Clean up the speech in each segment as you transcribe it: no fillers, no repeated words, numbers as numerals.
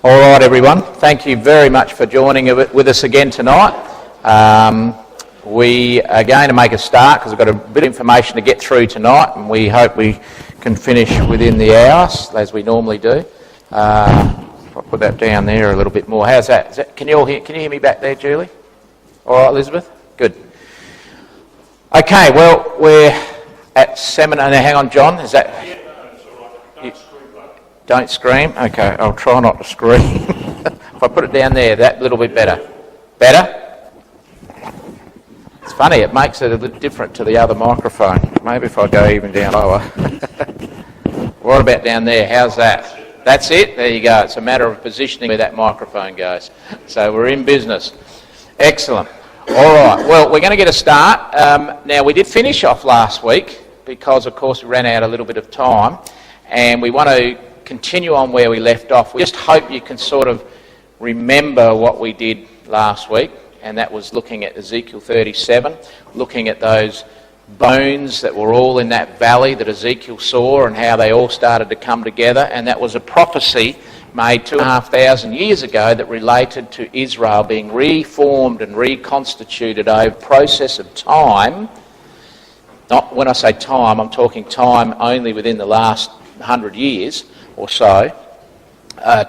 All right, everyone. Thank you very much for joining with us again tonight. We are going to make a start because we've got a bit of information to get through tonight, and we hope we can finish within the hour, as we normally do. I'll put that down there a little bit more. How's that? Can you hear me back there, Julie? All right, Elizabeth? Good. Okay, well, we're at seminar. Now, hang on, John. Is that... Don't scream? Okay, I'll try not to scream. If I put it down there, that little bit better. Better? It's funny, it makes it a bit different to the other microphone. Maybe if I go even down lower. What about down there? How's that? That's it? There you go. It's a matter of positioning where that microphone goes. So we're in business. Excellent. All right, well, we're going to get a start. Now, we did finish off last week because, of course, we ran out a little bit of time, and we want to continue on where we left off. We just hope you can sort of remember what we did last week, and that was looking at Ezekiel 37, looking at those bones that were all in that valley that Ezekiel saw and how they all started to come together, and that was a prophecy made 2,500 years ago that related to Israel being reformed and reconstituted over a process of time. Not when I say time, I'm talking time only within the last 100 years or so,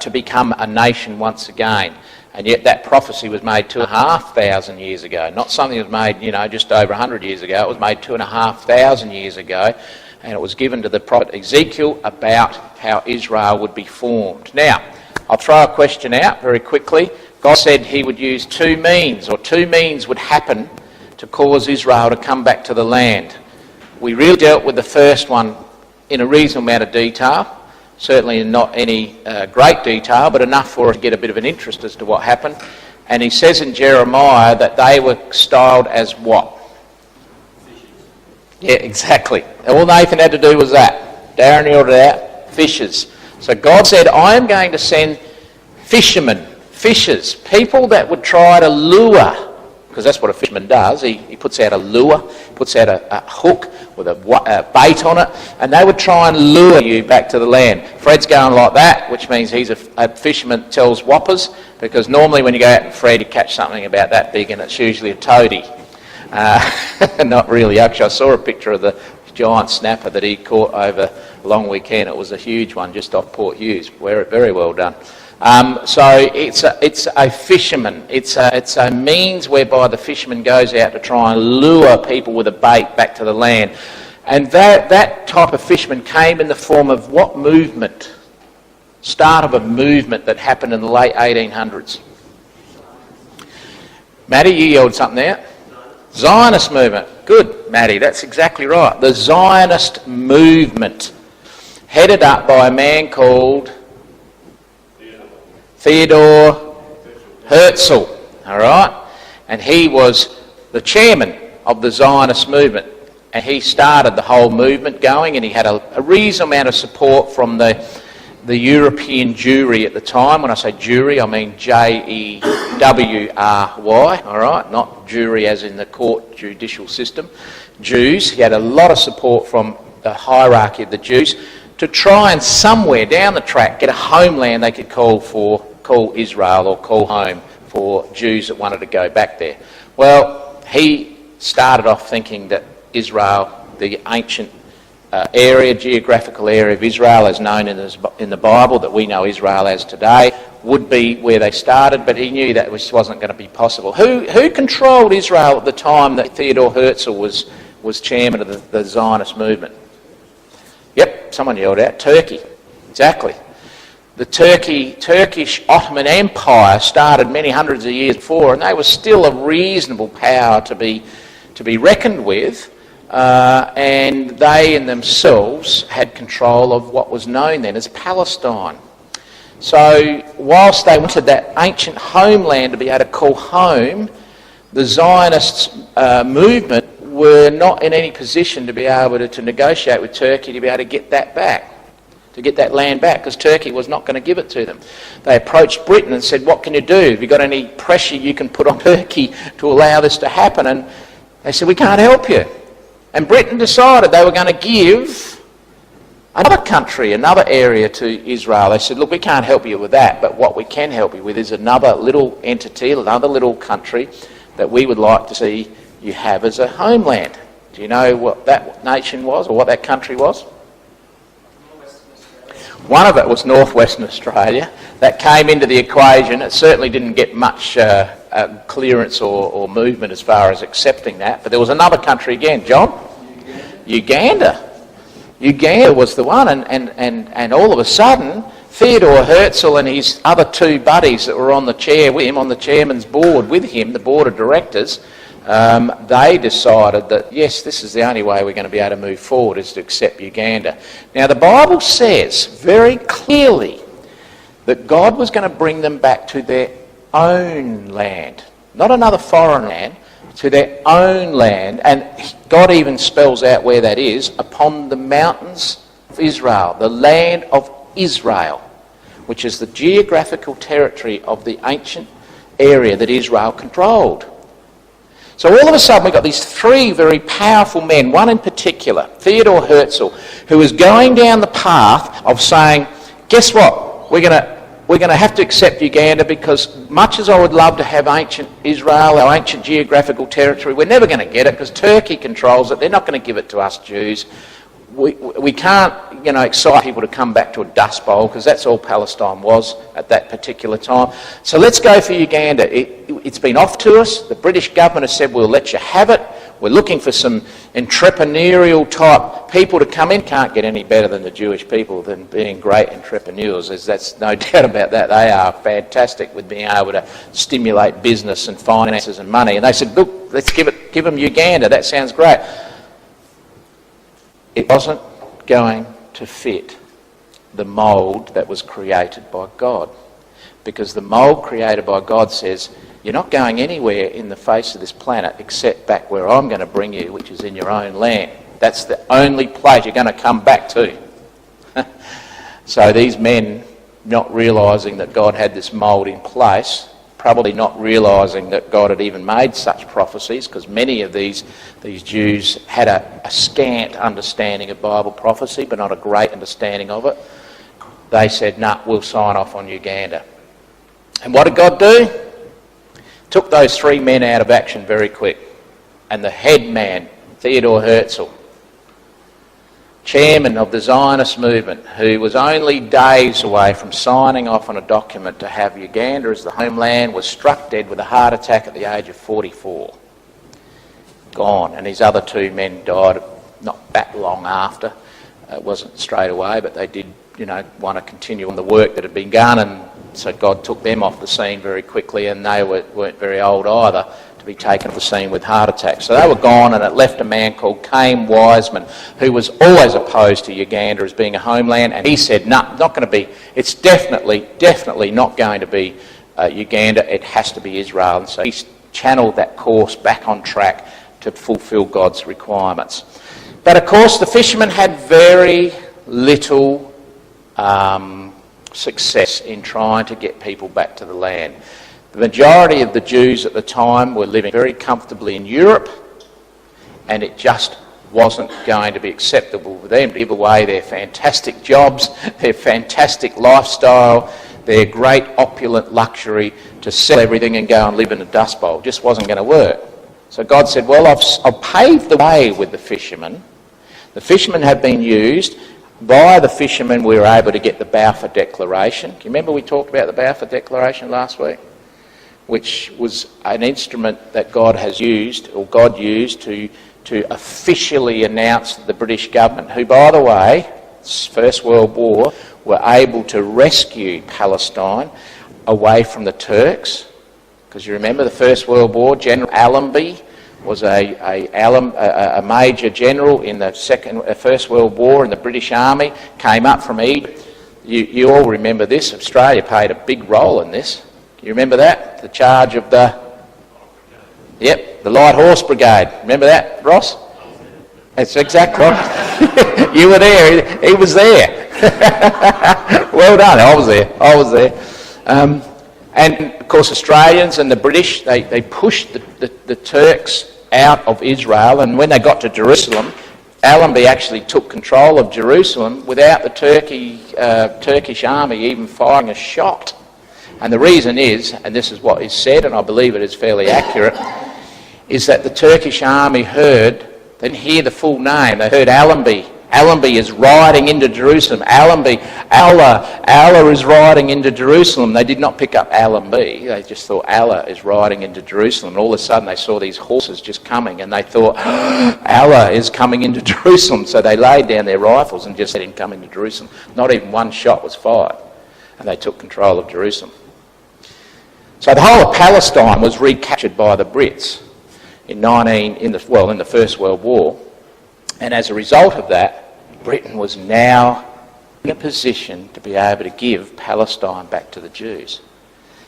to become a nation once again. And yet that prophecy was made 2,500 years ago. Not something that was made, just over 100 years ago. It was made 2,500 years ago, and it was given to the prophet Ezekiel about how Israel would be formed. Now, I'll throw a question out very quickly. God said he would use two means would happen to cause Israel to come back to the land. We really dealt with the first one in a reasonable amount of detail. Certainly not any great detail, but enough for us to get a bit of an interest as to what happened. And he says in Jeremiah that they were styled as what? Fishes. Yeah, exactly. All Nathan had to do was that. Darren yelled it out, fishers. So God said, I am going to send fishermen, fishers, people that would try to lure, because that's what a fisherman does. He puts out a lure, puts out a hook with a bait on it, and they would try and lure you back to the land. Fred's going like that, which means he's a fisherman that tells whoppers, because normally when you go out and Fred, you catch something about that big, and it's usually a toadie. Not really. Actually, I saw a picture of the giant snapper that he caught over a long weekend. It was a huge one just off Port Hughes. Very well done. So it's a fisherman. It's a means whereby the fisherman goes out to try and lure people with a bait back to the land. And that type of fisherman came in the form of what movement? Start of a movement that happened in the late 1800s. Matty, you yelled something out. Zionist movement. Good, Matty, that's exactly right. The Zionist movement, headed up by a man called Theodore Herzl, all right? And he was the chairman of the Zionist movement, and he started the whole movement going, and he had a reasonable amount of support from the European Jewry at the time. When I say Jewry, I mean Jewry, all right? Not jury as in the court judicial system. Jews. He had a lot of support from the hierarchy of the Jews to try and somewhere down the track get a homeland they could call Israel or call home for Jews that wanted to go back there. Well, he started off thinking that Israel, the ancient geographical area of Israel as known in the Bible, that we know Israel as today, would be where they started, but he knew that wasn't going to be possible. Who controlled Israel at the time that Theodore Herzl was chairman of the Zionist movement? Yep, someone yelled out, Turkey. Exactly. The Turkish Ottoman Empire started many hundreds of years before, and they were still a reasonable power to be reckoned with, and they in themselves had control of what was known then as Palestine. So whilst they wanted that ancient homeland to be able to call home, the Zionist movement were not in any position to be able to negotiate with Turkey to be able to get that back. To get that land back, because Turkey was not going to give it to them. They approached Britain and said, what can you do? Have you got any pressure you can put on Turkey to allow this to happen? And they said, we can't help you. And Britain decided they were going to give another country, another area to Israel. They said, look, we can't help you with that, but what we can help you with is another little entity, another little country that we would like to see you have as a homeland. Do you know what that nation was, or what that country was? One of it was northwestern Australia. That came into the equation. It certainly didn't get much clearance or movement as far as accepting that. But there was another country again, John? Uganda. Uganda was the one, and all of a sudden, Theodore Herzl and his other two buddies that were on the chair with him, on the chairman's board with him, the board of directors, they decided that, yes, this is the only way we're going to be able to move forward, is to accept Uganda. Now, the Bible says very clearly that God was going to bring them back to their own land, not another foreign land, to their own land, and God even spells out where that is, upon the mountains of Israel, the land of Israel, which is the geographical territory of the ancient area that Israel controlled. So all of a sudden we've got these three very powerful men, one in particular, Theodore Herzl, who is going down the path of saying, guess what, we're going to have to accept Uganda, because much as I would love to have ancient Israel, our ancient geographical territory, we're never going to get it because Turkey controls it. They're not going to give it to us Jews. We can't, excite people to come back to a dust bowl, because that's all Palestine was at that particular time. So let's go for Uganda. It's been off to us. The British government has said, we'll let you have it. We're looking for some entrepreneurial type people to come in. Can't get any better than the Jewish people than being great entrepreneurs. That's no doubt about that. They are fantastic with being able to stimulate business and finances and money. And they said, look, let's give them Uganda. That sounds great. It wasn't going to fit the mould that was created by God. Because the mould created by God says, you're not going anywhere in the face of this planet except back where I'm going to bring you, which is in your own land. That's the only place you're going to come back to. So these men, not realising that God had this mould in place, probably not realising that God had even made such prophecies, because many of these Jews had a scant understanding of Bible prophecy, but not a great understanding of it. They said, nah, we'll sign off on Uganda. And what did God do? Took those three men out of action very quick. And the head man, Theodore Herzl, chairman of the Zionist movement, who was only days away from signing off on a document to have Uganda as the homeland, was struck dead with a heart attack at the age of 44. Gone. And his other two men died not that long after. It wasn't straight away, but they did, want to continue on the work that had been done, and so God took them off the scene very quickly, and they weren't very old either to be taken off the scene with heart attacks. So they were gone, and it left a man called Cain Wiseman, who was always opposed to Uganda as being a homeland, and he said, no, not going to be, it's definitely not going to be Uganda, it has to be Israel. And so he channeled that course back on track to fulfil God's requirements. But of course the fishermen had very little success in trying to get people back to the land. The majority of the Jews at the time were living very comfortably in Europe, and it just wasn't going to be acceptable for them to give away their fantastic jobs, their fantastic lifestyle, their great opulent luxury, to sell everything and go and live in a dust bowl. It just wasn't going to work. So God said, well, I've paved the way with the fishermen. The fishermen have been used. By the fishermen we were able to get the Balfour Declaration. Do you remember we talked about the Balfour Declaration last week? Which was an instrument that God has used, or God used to officially announce to the British government, who, by the way, First World War, were able to rescue Palestine away from the Turks. Because you remember the First World War, General Allenby was a major general in the First World War in the British Army, came up from Egypt. You all remember this. Australia played a big role in this. You remember that? The charge of the Light Horse Brigade. Remember that, Ross? That's exactly right. You were there. He was there. Well done. I was there. And of course, Australians and the British, they pushed the Turks out of Israel, and when they got to Jerusalem, Allenby actually took control of Jerusalem without the Turkish army even firing a shot. And the reason is, and this is what is said, and I believe it is fairly accurate, is that the Turkish army heard, they didn't hear the full name, they heard Allenby. Allenby is riding into Jerusalem. Allenby, Allah is riding into Jerusalem. They did not pick up Allenby. They just thought Allah is riding into Jerusalem. And all of a sudden they saw these horses just coming and they thought, Allah is coming into Jerusalem. So they laid down their rifles and just let him come into Jerusalem. Not even one shot was fired. And they took control of Jerusalem. So the whole of Palestine was recaptured by the Brits in the First World War. And as a result of that, Britain was now in a position to be able to give Palestine back to the Jews.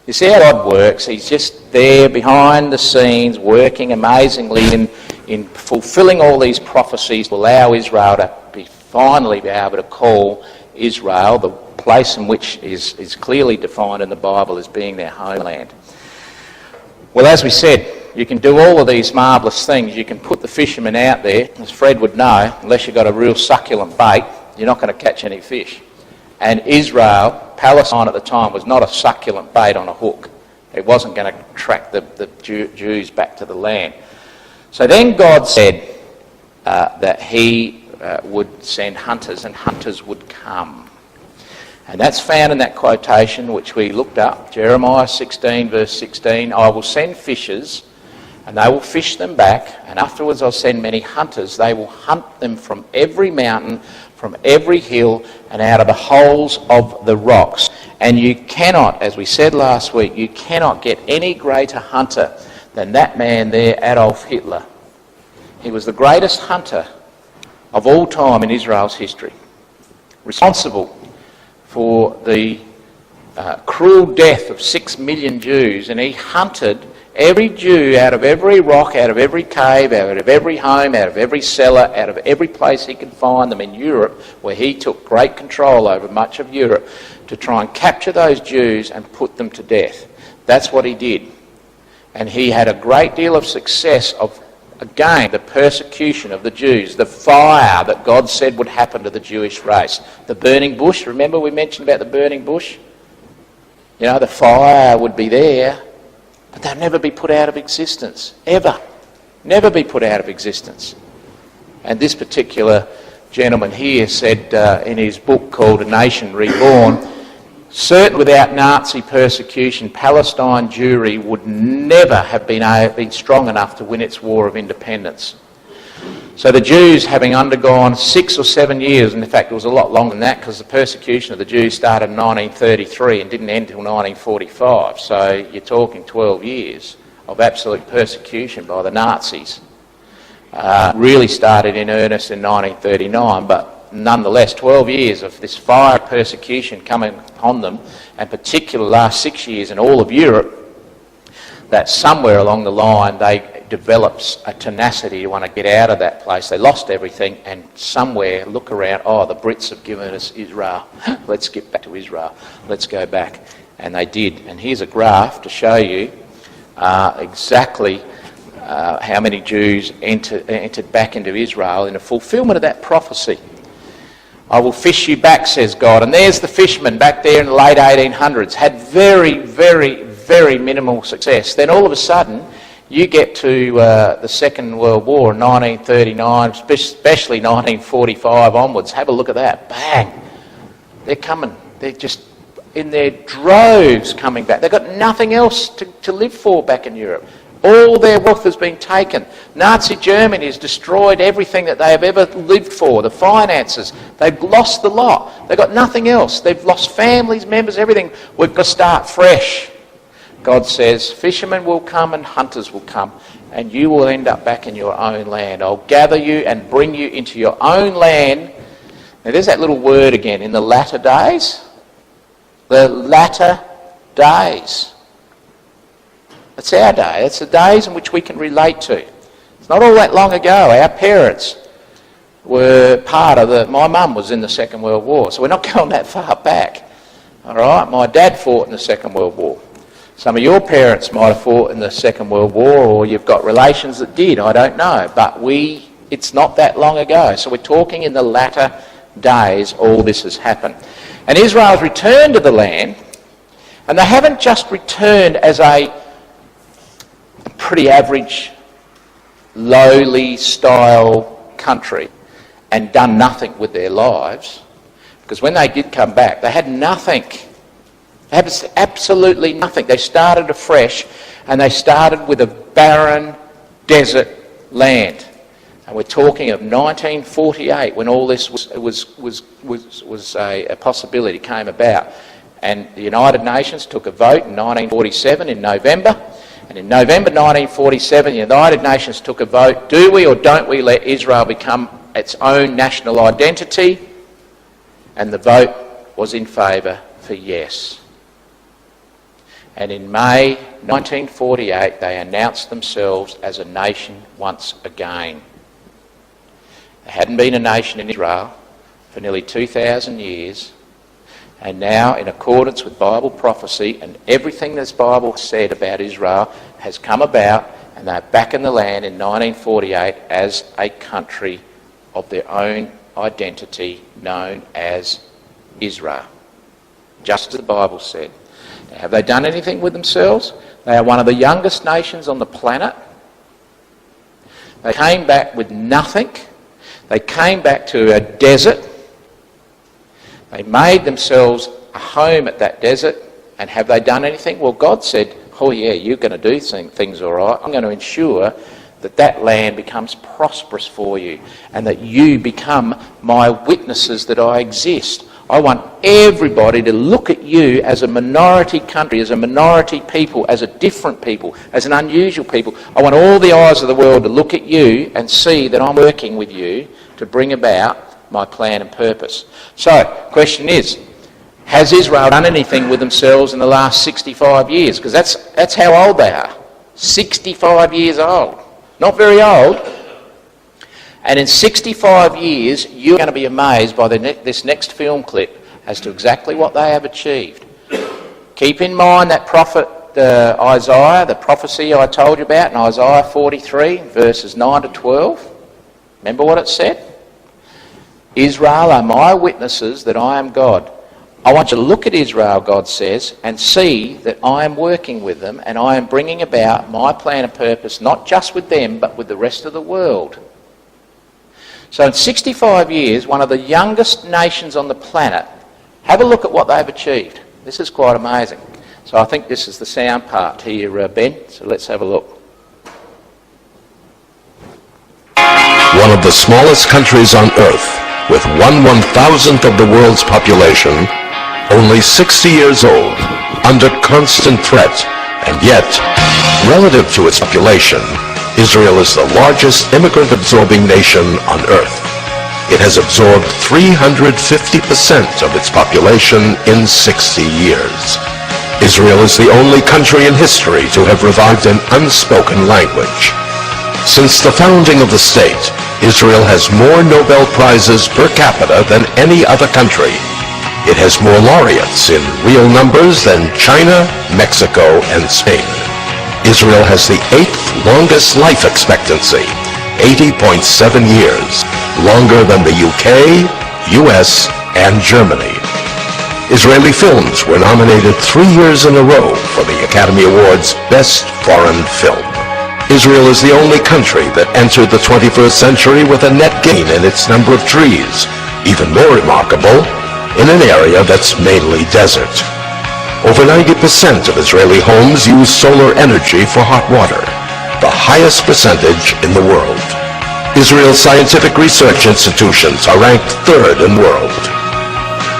You see how God works? He's just there behind the scenes, working amazingly in fulfilling all these prophecies to allow Israel to finally be able to call Israel, the place in which is clearly defined in the Bible as being their homeland. Well, as we said, you can do all of these marvellous things. You can put the fishermen out there, as Fred would know, unless you've got a real succulent bait, you're not going to catch any fish. And Israel, Palestine at the time, was not a succulent bait on a hook. It wasn't going to track the Jews back to the land. So then God said that he would send hunters, and hunters would come. And that's found in that quotation which we looked up, Jeremiah 16 verse 16, I will send fishers and they will fish them back, and afterwards I'll send many hunters. They will hunt them from every mountain, from every hill, and out of the holes of the rocks. And you cannot, as we said last week, you cannot get any greater hunter than that man there, Adolf Hitler. He was the greatest hunter of all time in Israel's history, responsible for the cruel death of 6 million Jews, and he hunted every Jew out of every rock, out of every cave, out of every home, out of every cellar, out of every place he could find them in Europe, where he took great control over much of Europe to try and capture those Jews and put them to death. That's what he did. And he had a great deal of success of, again, the persecution of the Jews, the fire that God said would happen to the Jewish race. The burning bush, remember we mentioned about the burning bush? You know, the fire would be there, but they'll never be put out of existence, ever. Never be put out of existence. And this particular gentleman here said in his book called A Nation Reborn, certain without Nazi persecution, Palestine Jewry would never have been strong enough to win its war of independence. So the Jews, having undergone 6 or 7 years, and in fact it was a lot longer than that because the persecution of the Jews started in 1933 and didn't end until 1945, so you're talking 12 years of absolute persecution by the Nazis. Really started in earnest in 1939, but nonetheless 12 years of this fire persecution coming upon them, and particularly the last 6 years in all of Europe, that somewhere along the line they develops a tenacity to want to get out of that place. They lost everything, and somewhere look around, the Brits have given us Israel. Let's get back to Israel. Let's go back. And they did. And here's a graph to show you exactly how many Jews entered back into Israel in a fulfilment of that prophecy. I will fish you back, says God. And there's the fishermen back there in the late 1800s. Had very, very, very minimal success. Then all of a sudden, you get to the Second World War in 1939, especially 1945 onwards. Have a look at that. Bang! They're coming. They're just in their droves coming back. They've got nothing else to live for back in Europe. All their wealth has been taken. Nazi Germany has destroyed everything that they have ever lived for, the finances. They've lost the lot. They've got nothing else. They've lost families, members, everything. We've got to start fresh. God says, fishermen will come and hunters will come, and you will end up back in your own land. I'll gather you and bring you into your own land. Now there's that little word again, in the latter days. The latter days. That's our day. That's the days in which we can relate to. It's not all that long ago. Our parents were part of my mum was in the Second World War, so we're not going that far back. All right? My dad fought in the Second World War. Some of your parents might have fought in the Second World War, or you've got relations that did, I don't know. But we It's not that long ago. So we're talking in the latter days all this has happened. And Israel's returned to the land, and they haven't just returned as a pretty average, lowly style country and done nothing with their lives, because when they did come back, they had nothing. They had absolutely nothing. They started afresh, and they started with a barren desert land. And we're talking of 1948 when all this was a possibility, came about. And the United Nations took a vote in 1947 in November. And in November 1947, the United Nations took a vote, do we or don't we let Israel become its own national identity? And the vote was in favour for yes. And in May 1948, they announced themselves as a nation once again. There hadn't been a nation in Israel for nearly 2,000 years. And now, in accordance with Bible prophecy and everything this Bible said about Israel has come about, and they're back in the land in 1948 as a country of their own identity known as Israel, just as the Bible said. Now, have they done anything with themselves? They are one of the youngest nations on the planet. They came back with nothing. They came back to a desert. They made themselves a home at that desert. And have they done anything? Well, God said, oh yeah, you're going to do things all right. I'm going to ensure that that land becomes prosperous for you and that you become my witnesses that I exist. I want everybody to look at you as a minority country, as a minority people, as a different people, as an unusual people. I want all the eyes of the world to look at you and see that I'm working with you to bring about my plan and purpose. So, the question is, has Israel done anything with themselves in the last 65 years? Because that's how old they are. 65 years old. Not very old. And in 65 years, you're going to be amazed by this next film clip as to exactly what they have achieved. Keep in mind that prophet Isaiah, the prophecy I told you about in Isaiah 43, verses 9 to 12. Remember what it said? Israel are my witnesses that I am God. I want you to look at Israel, God says, and see that I am working with them and I am bringing about my plan and purpose, not just with them, but with the rest of the world. So in 65 years, one of the youngest nations on the planet, have a look at what they've achieved. This is quite amazing. So I think this is the sound part here, Ben. So let's have a look. One of the smallest countries on Earth, with 1/1000th of the world's population, only 60 years old, under constant threat, and yet, relative to its population, Israel is the largest immigrant-absorbing nation on Earth. It has absorbed 350% of its population in 60 years. Israel is the only country in history to have revived an unspoken language. Since the founding of the state, Israel has more Nobel Prizes per capita than any other country. It has more laureates in real numbers than China, Mexico, and Spain. Israel has the 8th longest life expectancy, 80.7 years, longer than the UK, US, and Germany. Israeli films were nominated 3 years in a row for the Academy Awards Best Foreign Film. Israel is the only country that entered the 21st century with a net gain in its number of trees, even more remarkable, in an area that's mainly desert. Over 90% of Israeli homes use solar energy for hot water, the highest percentage in the world. Israel's scientific research institutions are ranked 3rd in the world.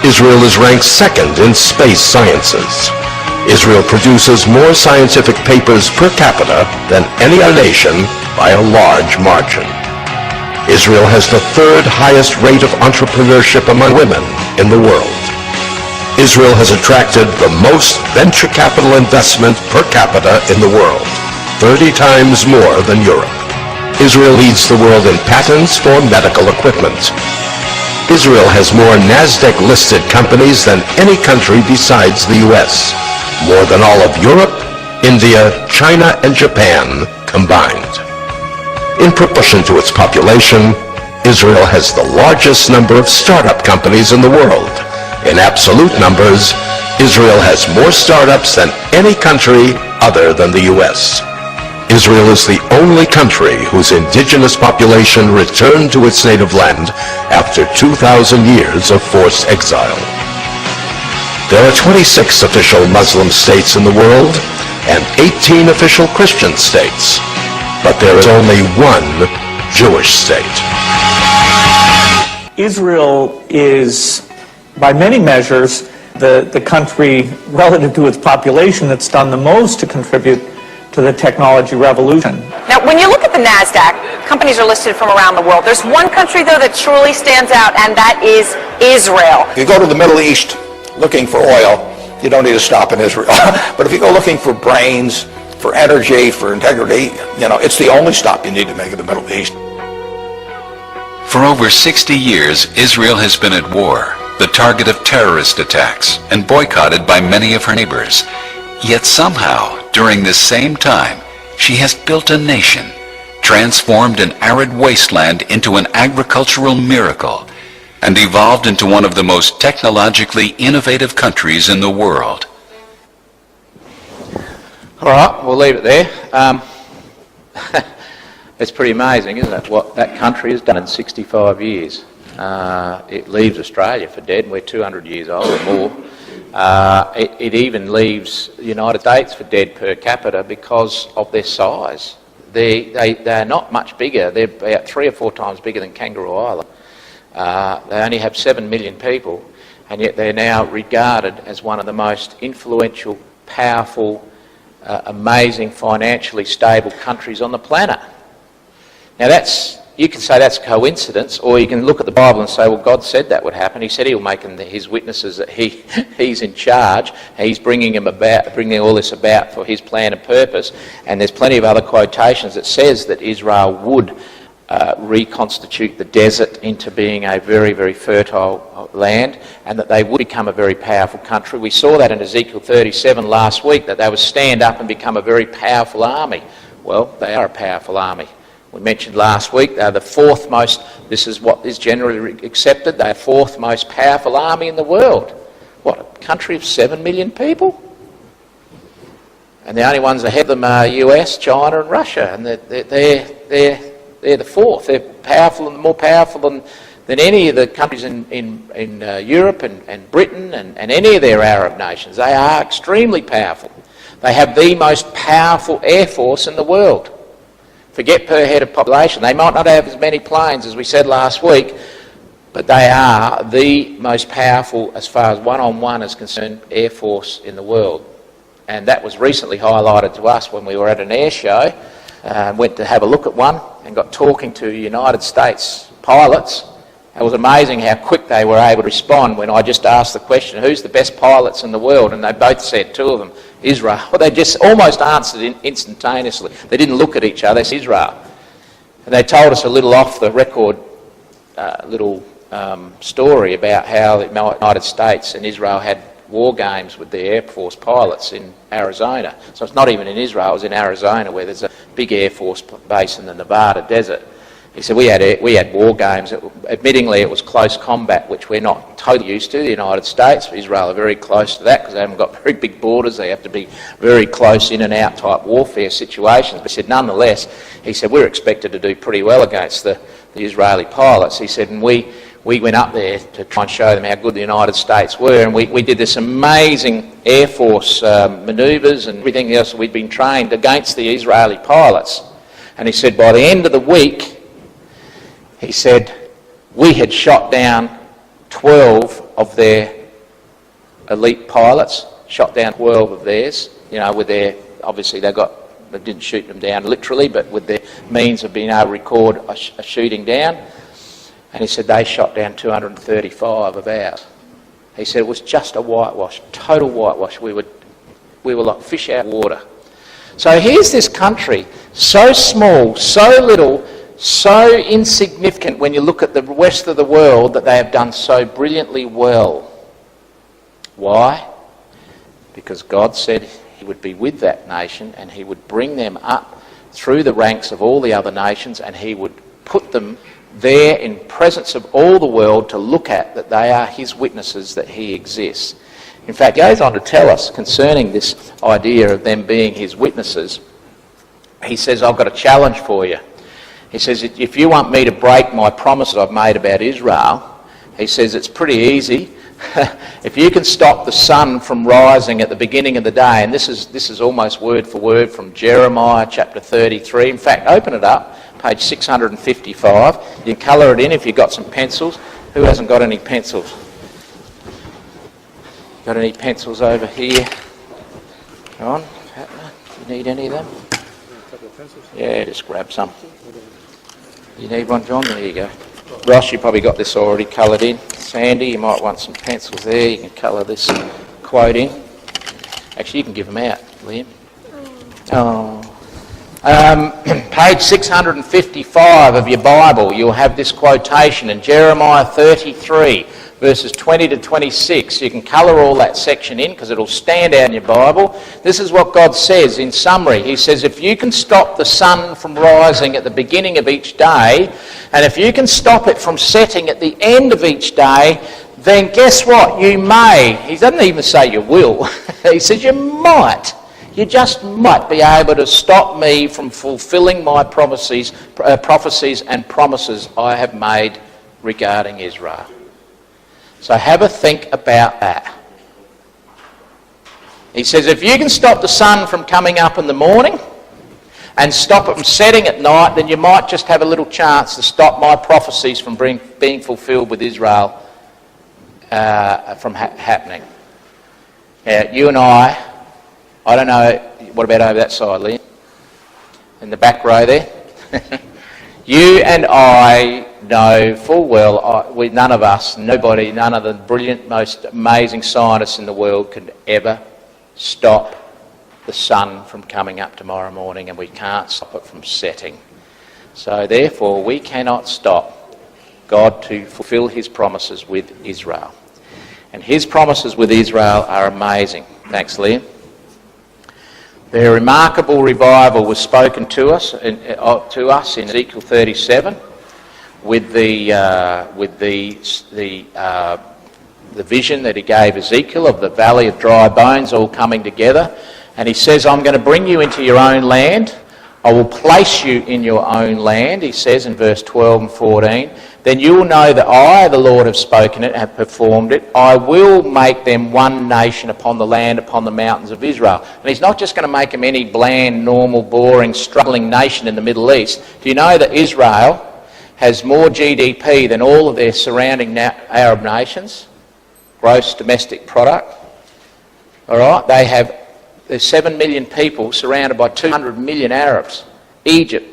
Israel is ranked 2nd in space sciences. Israel produces more scientific papers per capita than any other nation by a large margin. Israel has the 3rd highest rate of entrepreneurship among women in the world. Israel has attracted the most venture capital investment per capita in the world, 30 times more than Europe. Israel leads the world in patents for medical equipment. Israel has more NASDAQ-listed companies than any country besides the US, more than all of Europe, India, China, and Japan combined. In proportion to its population, Israel has the largest number of startup companies in the world. In absolute numbers, Israel has more startups than any country other than the U.S. Israel is the only country whose indigenous population returned to its native land after 2,000 years of forced exile. There are 26 official Muslim states in the world and 18 official Christian states, but there is only one Jewish state. Israel is, by many measures, the country relative to its population that's done the most to contribute to the technology revolution. Now, when you look at the NASDAQ, companies are listed from around the world. There's one country, though, that truly stands out, and that is Israel. If you go to the Middle East looking for oil, you don't need to stop in Israel. But if you go looking for brains, for energy, for integrity, it's the only stop you need to make in the Middle East. For over 60 years, Israel has been at war, the target of terrorist attacks, and boycotted by many of her neighbors. Yet somehow, during this same time, she has built a nation, transformed an arid wasteland into an agricultural miracle, and evolved into one of the most technologically innovative countries in the world. All right, we'll leave it there. It's pretty amazing, isn't it, what that country has done in 65 years. It leaves Australia for dead, and we're 200 years old or more. It even leaves the United States for dead per capita because of their size. They're not much bigger. They're about 3 or 4 times bigger than Kangaroo Island. They only have 7 million people, and yet they're now regarded as one of the most influential, powerful, amazing, financially stable countries on the planet. Now you can say that's coincidence, or you can look at the Bible and say, well, God said that would happen. He said he'll make his witnesses that he's in charge. He's bringing all this about for his plan and purpose. And there's plenty of other quotations that says that Israel would reconstitute the desert into being a very, very fertile land, and that they would become a very powerful country. We saw that in Ezekiel 37 last week, that they would stand up and become a very powerful army. Well, they are a powerful army. We mentioned last week they're the 4th most, this is what is generally accepted, they're the 4th most powerful army in the world. What, a country of 7 million people? And the only ones ahead of them are US, China and Russia, and they're the 4th. They're powerful and more powerful than any of the countries in Europe and Britain and any of their Arab nations. They are extremely powerful. They have the most powerful air force in the world. Forget per head of population. They might not have as many planes as we said last week, but they are the most powerful as far as one-on-one is concerned air force in the world. And that was recently highlighted to us when we were at an air show. Went to have a look at one and got talking to United States pilots. It was amazing how quick they were able to respond when I just asked the question, who's the best pilots in the world? And they both said, 2 of them, Israel. Well, they just almost answered instantaneously. They didn't look at each other, it's Israel. And they told us a little off the record story about how the United States and Israel had war games with the Air Force pilots in Arizona. So it's not even in Israel, it was in Arizona, where there's a big Air Force base in the Nevada desert. He said, we had war games. Admittingly, it was close combat, which we're not totally used to. The United States, Israel are very close to that because they haven't got very big borders. They have to be very close in and out type warfare situations. But he said, nonetheless, he said, we're expected to do pretty well against the Israeli pilots. He said, and we went up there to try and show them how good the United States were, and we did this amazing Air Force manoeuvres and everything else we'd been trained against the Israeli pilots. And he said, by the end of the week, he said, we had shot down 12 of their elite pilots, shot down 12 of theirs, with their, obviously they didn't shoot them down literally, but with their means of being able to record a shooting down. And he said they shot down 235 of ours. He said it was just a whitewash, total whitewash. We were like fish out of water. So here's this country, so small, so little, so insignificant when you look at the rest of the world, that they have done so brilliantly well. Why? Because God said he would be with that nation and he would bring them up through the ranks of all the other nations, and he would put them there in presence of all the world to look at, that they are his witnesses that he exists. In fact, he goes on to tell us concerning this idea of them being his witnesses. He says, I've got a challenge for you. He says, if you want me to break my promises I've made about Israel, he says it's pretty easy. If you can stop the sun from rising at the beginning of the day, and this is almost word for word from Jeremiah chapter 33. In fact, open it up, page 655. You can colour it in if you've got some pencils. Who hasn't got any pencils? Got any pencils over here? Go on, Patna. You need any of them? Yeah, just grab some. You need one, John? There you go. Ross, you probably got this already coloured in. Sandy, you might want some pencils there. You can colour this quote in. Actually, you can give them out, Liam. Oh. Page 655 of your Bible, you'll have this quotation in Jeremiah 33, verses 20 to 26. You can colour all that section in because it'll stand out in your Bible. This is what God says in summary. He says, if you can stop the sun from rising at the beginning of each day, and if you can stop it from setting at the end of each day, then guess what? You may. He doesn't even say you will. He says you might. You just might be able to stop me from fulfilling my prophecies and promises I have made regarding Israel. So have a think about that. He says, if you can stop the sun from coming up in the morning and stop it from setting at night, then you might just have a little chance to stop my prophecies from being fulfilled with Israel from happening. You and I don't know, what about over that side, Liam? In the back row there? You and I know full well, none of us, nobody, none of the brilliant, most amazing scientists in the world could ever stop the sun from coming up tomorrow morning, and we can't stop it from setting. So therefore, we cannot stop God to fulfill his promises with Israel. And his promises with Israel are amazing. Thanks, Liam. Their remarkable revival was spoken to us in Ezekiel 37 with the vision that he gave Ezekiel of the valley of dry bones all coming together. And he says, I'm going to bring you into your own land. I will place you in your own land, he says in verse 12 and 14. Then you will know that I, the Lord, have spoken it, have performed it. I will make them one nation upon the land, upon the mountains of Israel. And he's not just going to make them any bland, normal, boring, struggling nation in the Middle East. Do you know that Israel has more GDP than all of their surrounding Arab nations? Gross domestic product. All right? There's 7 million people surrounded by 200 million Arabs. Egypt,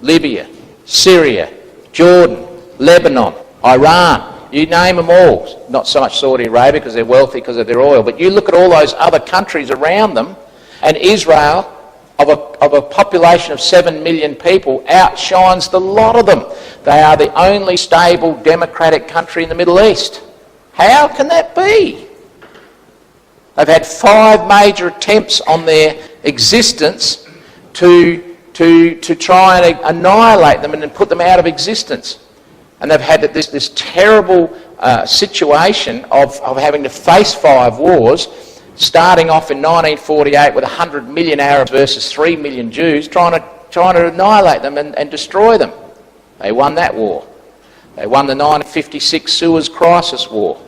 Libya, Syria, Jordan, Lebanon, Iran, you name them all. Not so much Saudi Arabia because they're wealthy because of their oil, but you look at all those other countries around them, and Israel, of a population of 7 million people, outshines the lot of them. They are the only stable democratic country in the Middle East. How can that be? They've had 5 major attempts on their existence to try and annihilate them and then put them out of existence. And they've had this terrible situation of having to face 5 wars, starting off in 1948 with 100 million Arabs versus 3 million Jews, trying to annihilate them and destroy them. They won that war. They won the 1956 Suez Crisis War.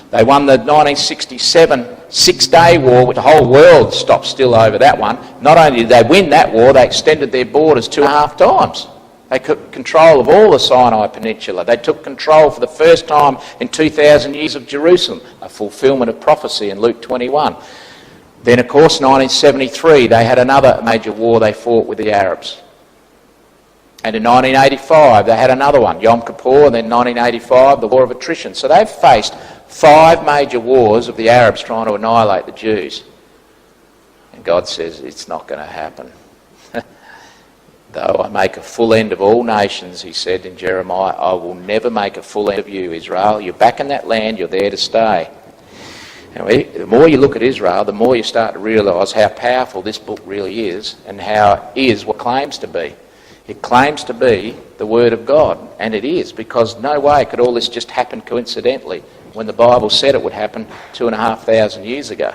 They won the 1967 Six-Day War, which the whole world stopped still over that one. Not only did they win that war, they extended their borders 2.5 times. They took control of all the Sinai Peninsula. They took control for the first time in 2,000 years of Jerusalem, a fulfilment of prophecy in Luke 21. Then, of course, 1973, they had another major war they fought with the Arabs. And in 1985, they had another one, Yom Kippur, and then 1985, the War of Attrition. So they've faced 5 major wars of the Arabs trying to annihilate the Jews. And God says, it's not going to happen. Though I make a full end of all nations, he said in Jeremiah, I will never make a full end of you, Israel. You're back in that land, you're there to stay. Anyway, the more you look at Israel, the more you start to realise how powerful this book really is and how it is what it claims to be. It claims to be the Word of God, and it is, because no way could all this just happen coincidentally when the Bible said it would happen 2,500 years ago.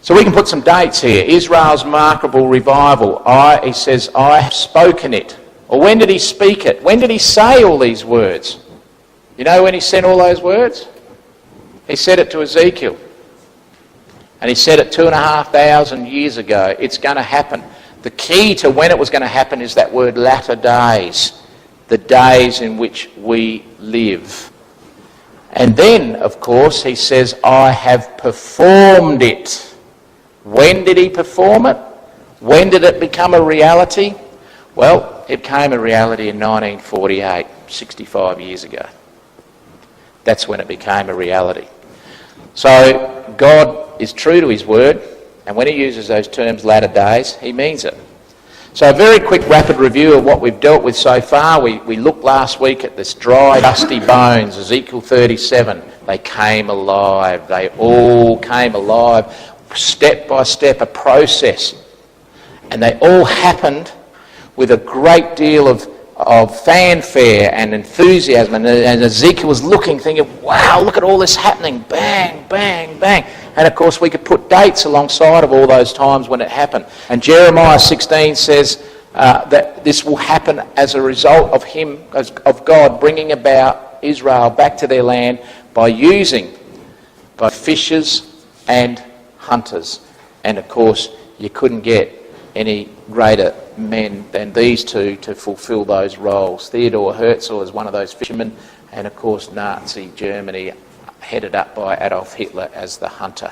So we can put some dates here. Israel's remarkable revival. He says, I have spoken it. Or when did he speak it? When did he say all these words? You know when he said all those words? He said it to Ezekiel. And he said it 2,500 years ago. It's going to happen. The key to when it was going to happen is that word latter days. The days in which we live. And then, of course, he says, I have performed it. When did he perform it? When did it become a reality? Well, it became a reality in 1948, 65 years ago. That's when it became a reality. So God is true to his word, and when he uses those terms, latter days, he means it. So a very quick rapid review of what we've dealt with so far. We looked last week at this dry, dusty bones, Ezekiel 37. They came alive. They all came alive, step by step, a process. And they all happened with a great deal of fanfare and enthusiasm, and Ezekiel was looking, thinking, wow, look at all this happening, bang, bang, bang. And of course we could put dates alongside of all those times when it happened. And Jeremiah 16 says that this will happen as a result of of God bringing about Israel back to their land by using both fishers and hunters. And of course you couldn't get any greater men than these two to fulfill those roles. Theodor Herzl is one of those fishermen, and of course Nazi Germany, headed up by Adolf Hitler, as the hunter.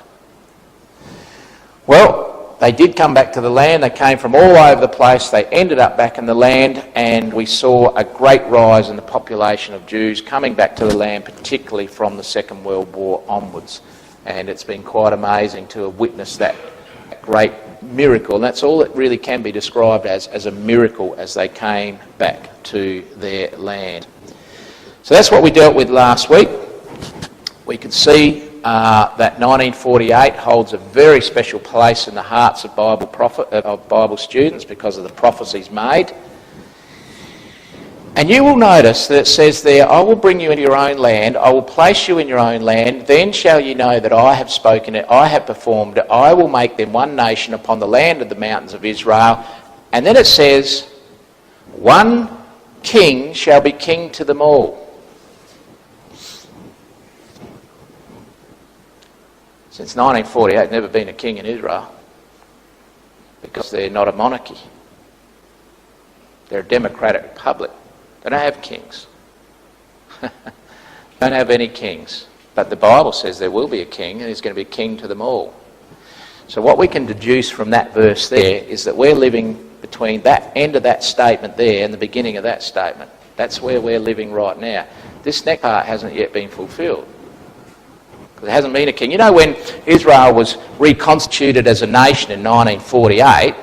Well, they did come back to the land. They came from all over the place. They ended up back in the land, and we saw a great rise in the population of Jews coming back to the land, particularly from the Second World War onwards. And it's been quite amazing to have witnessed that great miracle, and that's all it really can be described as a miracle, as they came back to their land. So that's what we dealt with last week. We can see that 1948 holds a very special place in the hearts of Bible students because of the prophecies made. And you will notice that it says there, I will bring you into your own land, I will place you in your own land, then shall you know that I have spoken it, I have performed it, I will make them one nation upon the land of the mountains of Israel. And then it says, one king shall be king to them all. Since 1948, there's never been a king in Israel because they're not a monarchy. They're a democratic republic. They don't have kings. Don't have any kings. But the Bible says there will be a king, and he's going to be king to them all. So what we can deduce from that verse there is that we're living between that end of that statement there and the beginning of that statement. That's where we're living right now. This next part hasn't yet been fulfilled. Because there hasn't been a king. You know, when Israel was reconstituted as a nation in 1948,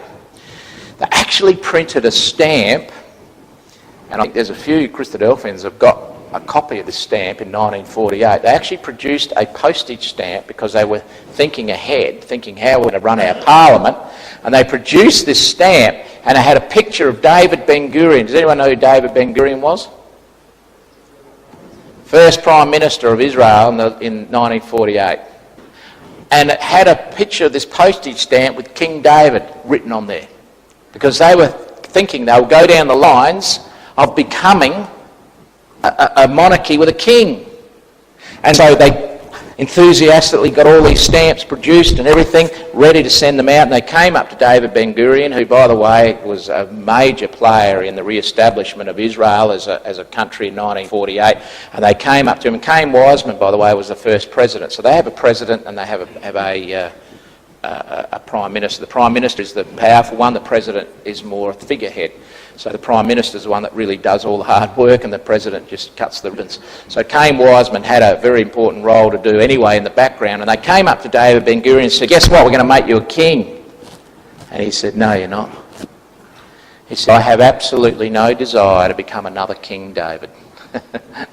they actually printed a stamp. And I think there's a few Christadelphians have got a copy of this stamp in 1948. They actually produced a postage stamp because they were thinking ahead, thinking how we're going to run our parliament. And they produced this stamp, and it had a picture of David Ben-Gurion. Does anyone know who David Ben-Gurion was? First Prime Minister of Israel in 1948. And it had a picture of this postage stamp with King David written on there. Because they were thinking they would go down the lines of becoming a monarchy with a king. And so they enthusiastically got all these stamps produced and everything, ready to send them out. And they came up to David Ben-Gurion, who, by the way, was a major player in the re-establishment of Israel as a country in 1948. And they came up to him. And Cain Wiseman, by the way, was the first president. So they have a president and they have a prime minister. The prime minister is the powerful one. The president is more a figurehead. So the prime minister is the one that really does all the hard work, and the president just cuts the ribbons. So Cain Wiseman had a very important role to do anyway in the background. And they came up to David Ben-Gurion and said, "Guess what? We're going to make you a king." And he said, "No, you're not." He said, "I have absolutely no desire to become another King David."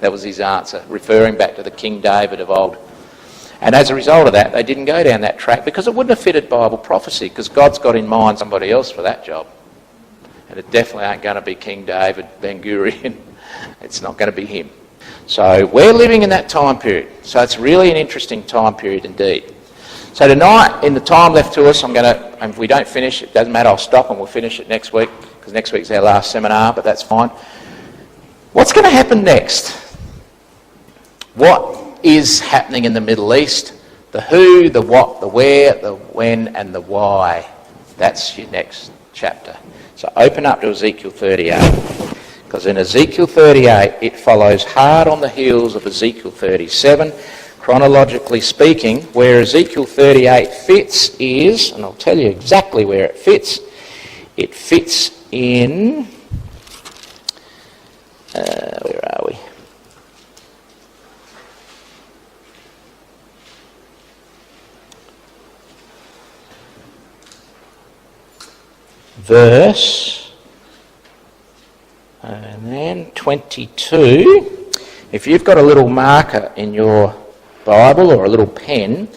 That was his answer, referring back to the King David of old. And as a result of that, they didn't go down that track because it wouldn't have fitted Bible prophecy, because God's got in mind somebody else for that job. And it definitely ain't going to be King David, Ben Gurion. It's not going to be him. So we're living in that time period. So it's really an interesting time period indeed. So tonight, in the time left to us, I'm going to, and if we don't finish, it doesn't matter, I'll stop and we'll finish it next week, because next week's our last seminar, but that's fine. What's going to happen next? What is happening in the Middle East? The who, the what, the where, the when, and the why. That's your next chapter. So open up to Ezekiel 38. Because in Ezekiel 38, it follows hard on the heels of Ezekiel 37. Chronologically speaking, where Ezekiel 38 fits is, and I'll tell you exactly where it fits in, where are we? Verse, and then 22. If you've got a little marker in your Bible or a little pen,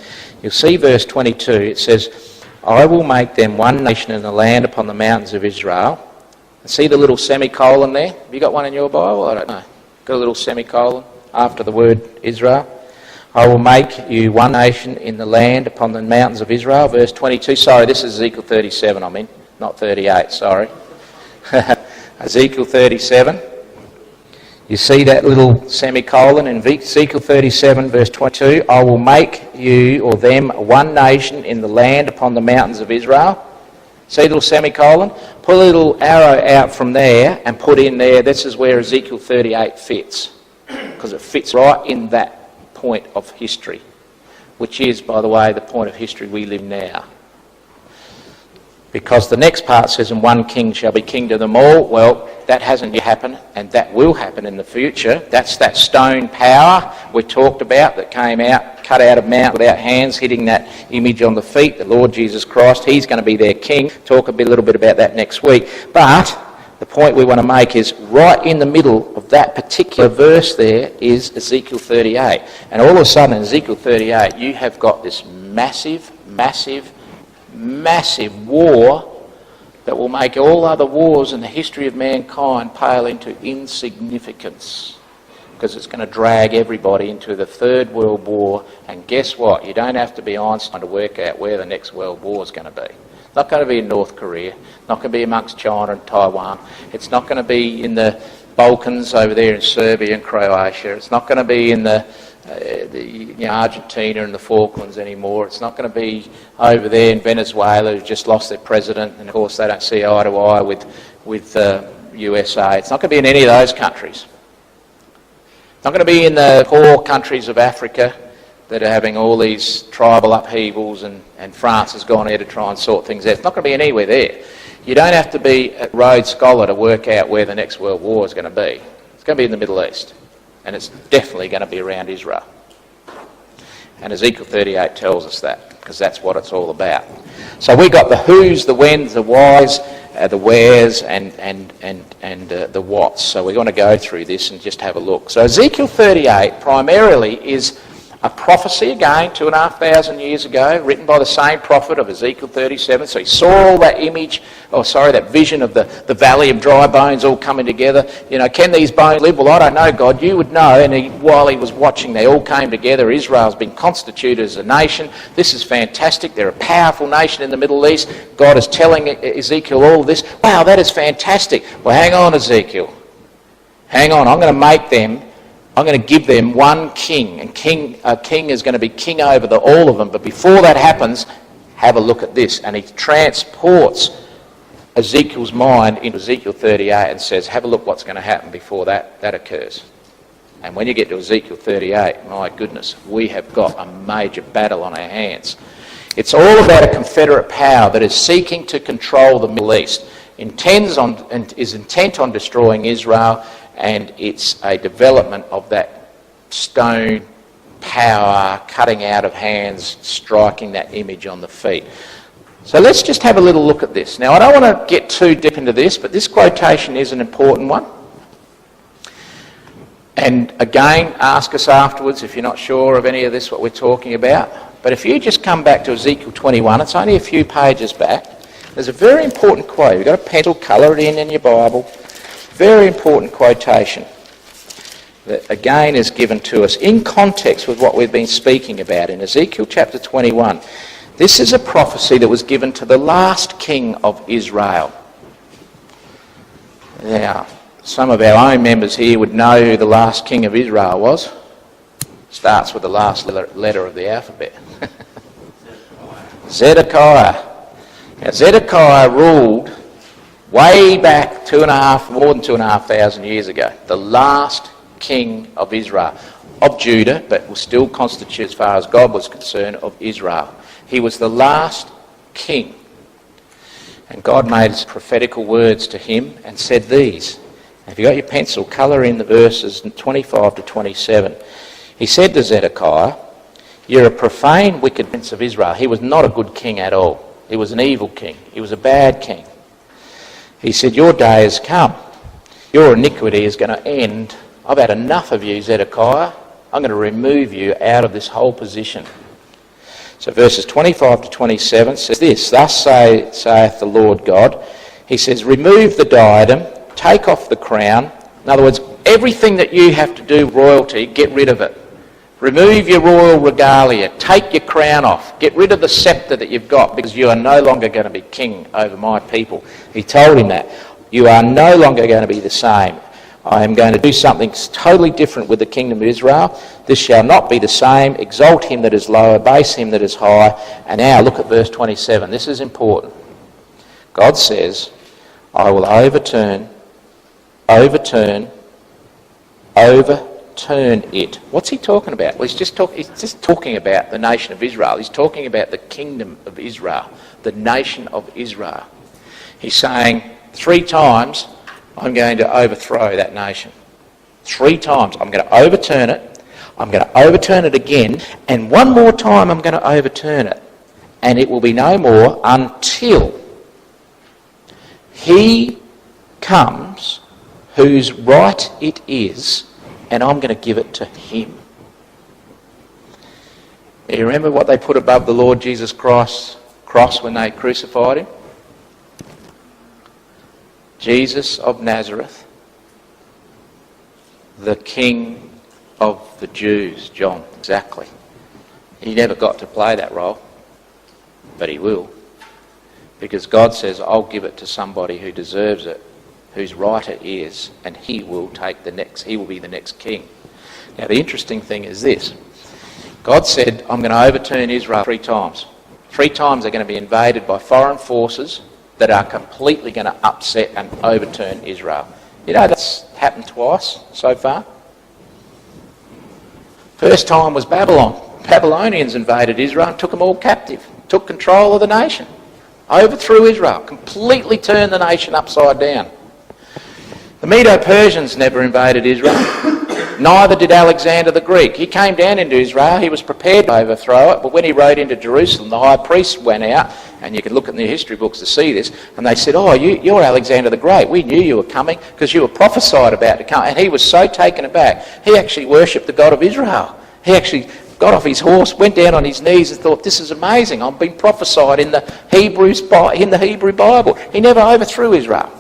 you'll see verse 22. It says, I will make them one nation in the land upon the mountains of Israel. See the little semicolon there? Have you got one in your Bible? I don't know. Got a little semicolon after the word Israel. I will make you one nation in the land upon the mountains of Israel. Verse 22. Sorry, this is Ezekiel 37 I'm in, not 38, sorry. Ezekiel 37. You see that little semicolon in Ezekiel 37 verse 22. I will make you or them one nation in the land upon the mountains of Israel. See the little semicolon? Put a little arrow out from there and put in there, this is where Ezekiel 38 fits. Because it fits right in that point of history. Which is, by the way, the point of history we live now. Because the next part says, and one king shall be king to them all. Well, that hasn't yet happened, and that will happen in the future. That's that stone power we talked about that came out, cut out of mount without hands, hitting that image on the feet, the Lord Jesus Christ. He's going to be their king. Talk a little bit about that next week. But the point we want to make is right in the middle of that particular verse there is Ezekiel 38. And all of a sudden in Ezekiel 38, you have got this massive war that will make all other wars in the history of mankind pale into insignificance, because it's going to drag everybody into the Third World War. And guess what? You don't have to be Einstein to work out where the next world war is going to be. It's not going to be in North Korea, not going to be amongst China and Taiwan, it's not going to be in the Balkans over there in Serbia and Croatia, it's not going to be in Argentina and the Falklands anymore. It's not going to be over there in Venezuela, who just lost their president, and of course they don't see eye to eye with USA. It's not going to be in any of those countries. It's not going to be in the poor countries of Africa that are having all these tribal upheavals, and France has gone there to try and sort things out. It's not going to be anywhere there. You don't have to be a Rhodes Scholar to work out where the next world war is going to be. It's going to be in the Middle East. And it's definitely going to be around Israel. And Ezekiel 38 tells us that, because that's what it's all about. So we got the who's, the when's, the why's, the where's, and the what's. So we're going to go through this and just have a look. So Ezekiel 38 primarily is a prophecy, again, 2,500 years ago, written by the same prophet of Ezekiel 37. So he saw all that that vision of the valley of dry bones all coming together. You know, can these bones live? Well, I don't know, God. You would know. And while he was watching, they all came together. Israel's been constituted as a nation. This is fantastic. They're a powerful nation in the Middle East. God is telling Ezekiel all this. Wow, that is fantastic. Well, hang on, Ezekiel. Hang on. I'm going to give them one king, and a king is going to be king over all of them. But before that happens, have a look at this. And he transports Ezekiel's mind into Ezekiel 38 and says, have a look what's going to happen before that occurs. And when you get to Ezekiel 38, my goodness, we have got a major battle on our hands. It's all about a confederate power that is seeking to control the Middle East, is intent on destroying Israel, and it's a development of that stone power cutting out of hands, striking that image on the feet. So let's just have a little look at this. Now, I don't want to get too deep into this, but this quotation is an important one. And again, ask us afterwards if you're not sure of any of this, what we're talking about. But if you just come back to Ezekiel 21, it's only a few pages back. There's a very important quote. You've got a pencil, colour it in your Bible. Very important quotation that again is given to us in context with what we've been speaking about in Ezekiel chapter 21. This is a prophecy that was given to the last king of Israel. Now, some of our own members here would know who the last king of Israel was. Starts with the last letter of the alphabet. Zedekiah. Now, Zedekiah ruled way back more than 2,500 years ago. The last king of Israel. Of Judah, but was still constituted, as far as God was concerned, of Israel. He was the last king. And God made prophetical words to him and said these. If you've got your pencil, colour in the verses 25 to 27. He said to Zedekiah, "You're a profane, wicked prince of Israel." He was not a good king at all. He was an evil king. He was a bad king. He said, "Your day has come. Your iniquity is going to end. I've had enough of you, Zedekiah. I'm going to remove you out of this whole position." So verses 25 to 27 says this, "Thus saith the Lord God." He says, "Remove the diadem, take off the crown." In other words, everything that you have to do, royalty, get rid of it. Remove your royal regalia, take your crown off, get rid of the sceptre that you've got, because you are no longer going to be king over my people. He told him that. You are no longer going to be the same. I am going to do something totally different with the kingdom of Israel. This shall not be the same. Exalt him that is low, abase him that is high. And now look at verse 27. This is important. God says, "I will overturn it." What's he talking about? Well, he's just talking about the nation of Israel. He's talking about the kingdom of Israel, the nation of Israel. He's saying 3 times, I'm going to overthrow that nation. 3 times. I'm going to overturn it. I'm going to overturn it again. And one more time I'm going to overturn it. And it will be no more until he comes whose right it is, and I'm going to give it to him. You remember what they put above the Lord Jesus Christ's cross when they crucified him? Jesus of Nazareth, the King of the Jews. John, exactly. He never got to play that role, but he will. Because God says, I'll give it to somebody who deserves it, whose right it is, and he will be the next king. Now the interesting thing is this. God said, I'm going to overturn Israel 3 times. 3 times they're going to be invaded by foreign forces that are completely going to upset and overturn Israel. You know, that's happened twice so far. First time was Babylon. Babylonians invaded Israel and took them all captive, took control of the nation, overthrew Israel, completely turned the nation upside down. The Medo-Persians never invaded Israel. Neither did Alexander the Greek. He came down into Israel. He was prepared to overthrow it, but when he rode into Jerusalem, the high priest went out, and you can look in the history books to see this, and they said, you're Alexander the Great. We knew you were coming because you were prophesied about to come. And he was so taken aback. He actually worshipped the God of Israel. He actually got off his horse, went down on his knees and thought, this is amazing. I've been prophesied in the Hebrew Bible. He never overthrew Israel.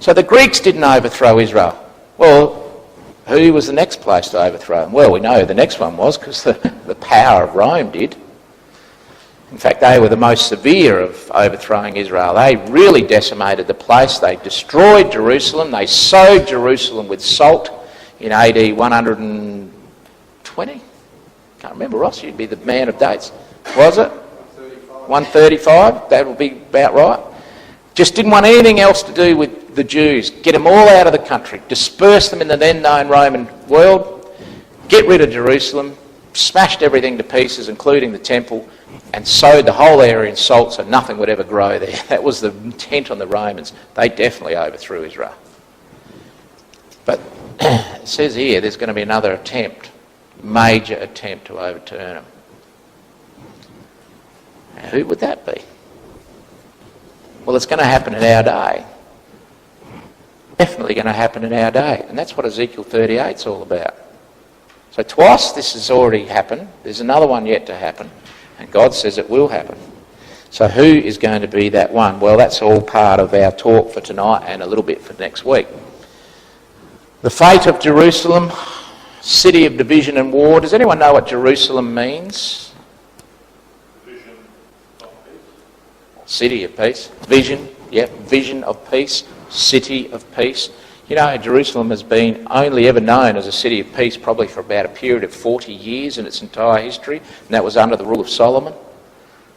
So the Greeks didn't overthrow Israel. Well, who was the next place to overthrow them? Well, we know who the next one was because the power of Rome did. In fact, they were the most severe of overthrowing Israel. They really decimated the place. They destroyed Jerusalem. They sowed Jerusalem with salt in AD 120. Can't remember, Ross. You'd be the man of dates. Was it? 135. That would be about right. Just didn't want anything else to do with the Jews. Get them all out of the country. Disperse them in the then known Roman world. Get rid of Jerusalem. Smashed everything to pieces, including the temple, and sowed the whole area in salt so nothing would ever grow there. That was the intent on the Romans. They definitely overthrew Israel. But it says here there's going to be another attempt, major attempt to overturn them. Now, who would that be? Well, it's going to happen in our day. Definitely going to happen in our day. And that's what Ezekiel 38 is all about. So twice this has already happened. There's another one yet to happen. And God says it will happen. So who is going to be that one? Well, that's all part of our talk for tonight and a little bit for next week. The fate of Jerusalem, city of division and war. Does anyone know what Jerusalem means? Vision of peace. City of peace. Vision, yeah, vision of peace, city of peace. You know, Jerusalem has been only ever known as a city of peace probably for about a period of 40 years in its entire history, and that was under the rule of Solomon.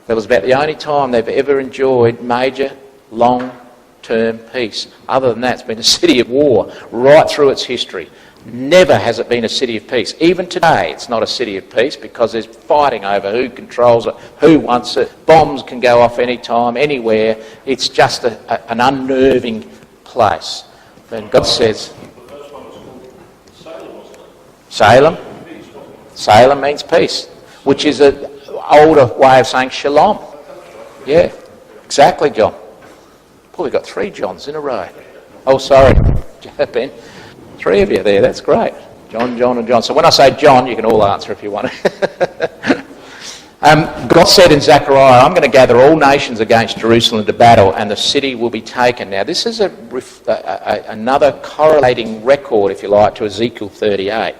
That was about the only time they've ever enjoyed major, long-term peace. Other than that, it's been a city of war right through its history. Never has it been a city of peace. Even today, it's not a city of peace because there's fighting over who controls it, who wants it. Bombs can go off any time, anywhere. It's just an unnerving place. And God says... The first one was called Salem, wasn't it? Salem? Salem means peace, which is an older way of saying shalom. Yeah, exactly, John. Boy, we've got 3 Johns in a row. Oh, sorry, Ben. 3 of you there, that's great. John, John and John. So when I say John, you can all answer if you want. God said in Zechariah, I'm going to gather all nations against Jerusalem to battle and the city will be taken. Now this is another correlating record, if you like, to Ezekiel 38.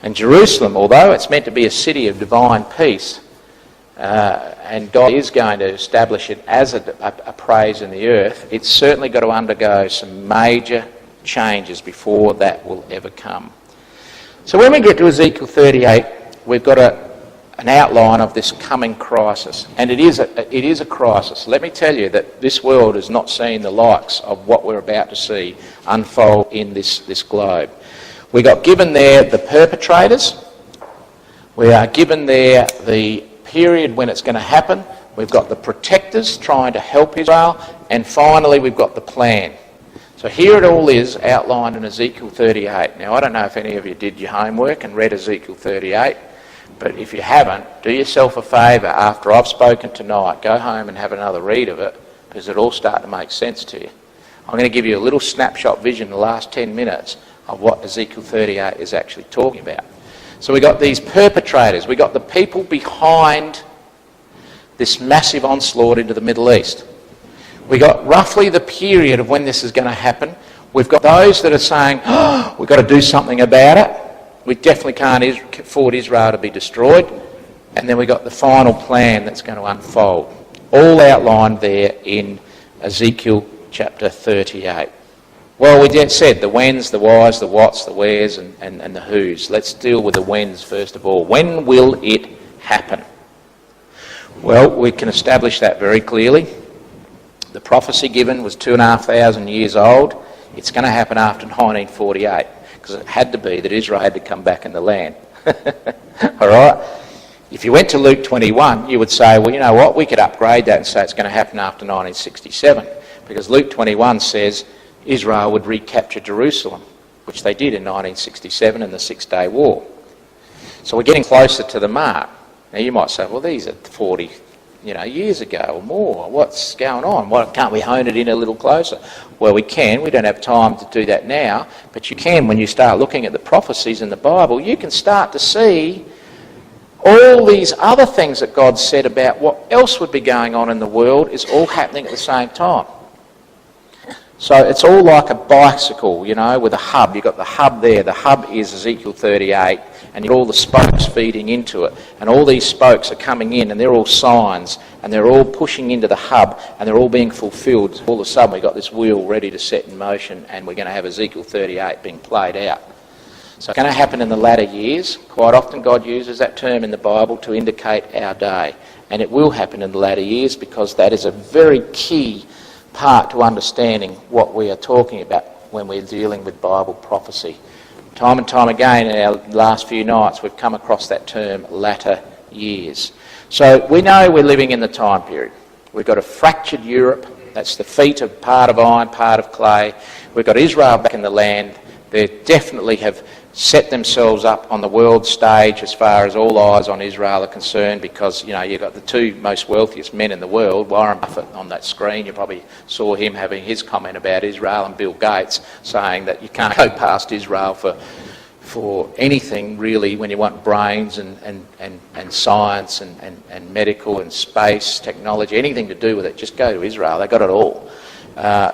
And Jerusalem, although it's meant to be a city of divine peace, and God is going to establish it as a praise in the earth, it's certainly got to undergo some major changes before that will ever come. So when we get to Ezekiel 38, we've got an outline of this coming crisis, and it is a crisis. Let me tell you that this world has not seen the likes of what we're about to see unfold in this globe. We got given there the perpetrators. We are given there the period when it's going to happen. We've got the protectors trying to help Israel, and finally we've got the plan. So here it all is outlined in Ezekiel 38. Now I don't know if any of you did your homework and read Ezekiel 38, but if you haven't, do yourself a favour after I've spoken tonight, go home and have another read of it, because it'll all start to make sense to you. I'm going to give you a little snapshot vision in the last 10 minutes of what Ezekiel 38 is actually talking about. So we got these perpetrators, we got the people behind this massive onslaught into the Middle East. We got roughly the period of when this is going to happen. We've got those that are saying, oh, we've got to do something about it. We definitely can't afford Israel to be destroyed. And then we've got the final plan that's going to unfold. All outlined there in Ezekiel chapter 38. Well, we just said the whens, the whys, the whats, the wheres, and the whos. Let's deal with the whens first of all. When will it happen? Well, we can establish that very clearly. The prophecy given was 2,500 years old. It's going to happen after 1948, because it had to be that Israel had to come back in the land. All right? If you went to Luke 21, you would say, well, you know what, we could upgrade that and say it's going to happen after 1967, because Luke 21 says Israel would recapture Jerusalem, which they did in 1967 in the Six-Day War. So we're getting closer to the mark. Now you might say, well, these are 40 years ago or more. What's going on? Why can't we hone it in a little closer? Well, we can. We don't have time to do that now, but you can when you start looking at the prophecies in the Bible. You can start to see all these other things that God said about what else would be going on in the world is all happening at the same time. So it's all like a bicycle, with a hub. You've got the hub there. The hub is Ezekiel 38, and you've got all the spokes feeding into it. And all these spokes are coming in, and they're all signs, and they're all pushing into the hub, and they're all being fulfilled. All of a sudden, we've got this wheel ready to set in motion, and we're going to have Ezekiel 38 being played out. So it's going to happen in the latter years. Quite often, God uses that term in the Bible to indicate our day. And it will happen in the latter years, because that is a very key part to understanding what we are talking about when we're dealing with Bible prophecy. Time and time again in our last few nights we've come across that term, latter years. So we know we're living in the time period. We've got a fractured Europe, that's the feet of part of iron, part of clay. We've got Israel back in the land. They definitely have set themselves up on the world stage as far as all eyes on Israel are concerned, because, you've got the two most wealthiest men in the world, Warren Buffett on that screen. You probably saw him having his comment about Israel, and Bill Gates saying that you can't go past Israel for anything really when you want brains and science and medical and space, technology, anything to do with it, just go to Israel. They've got it all.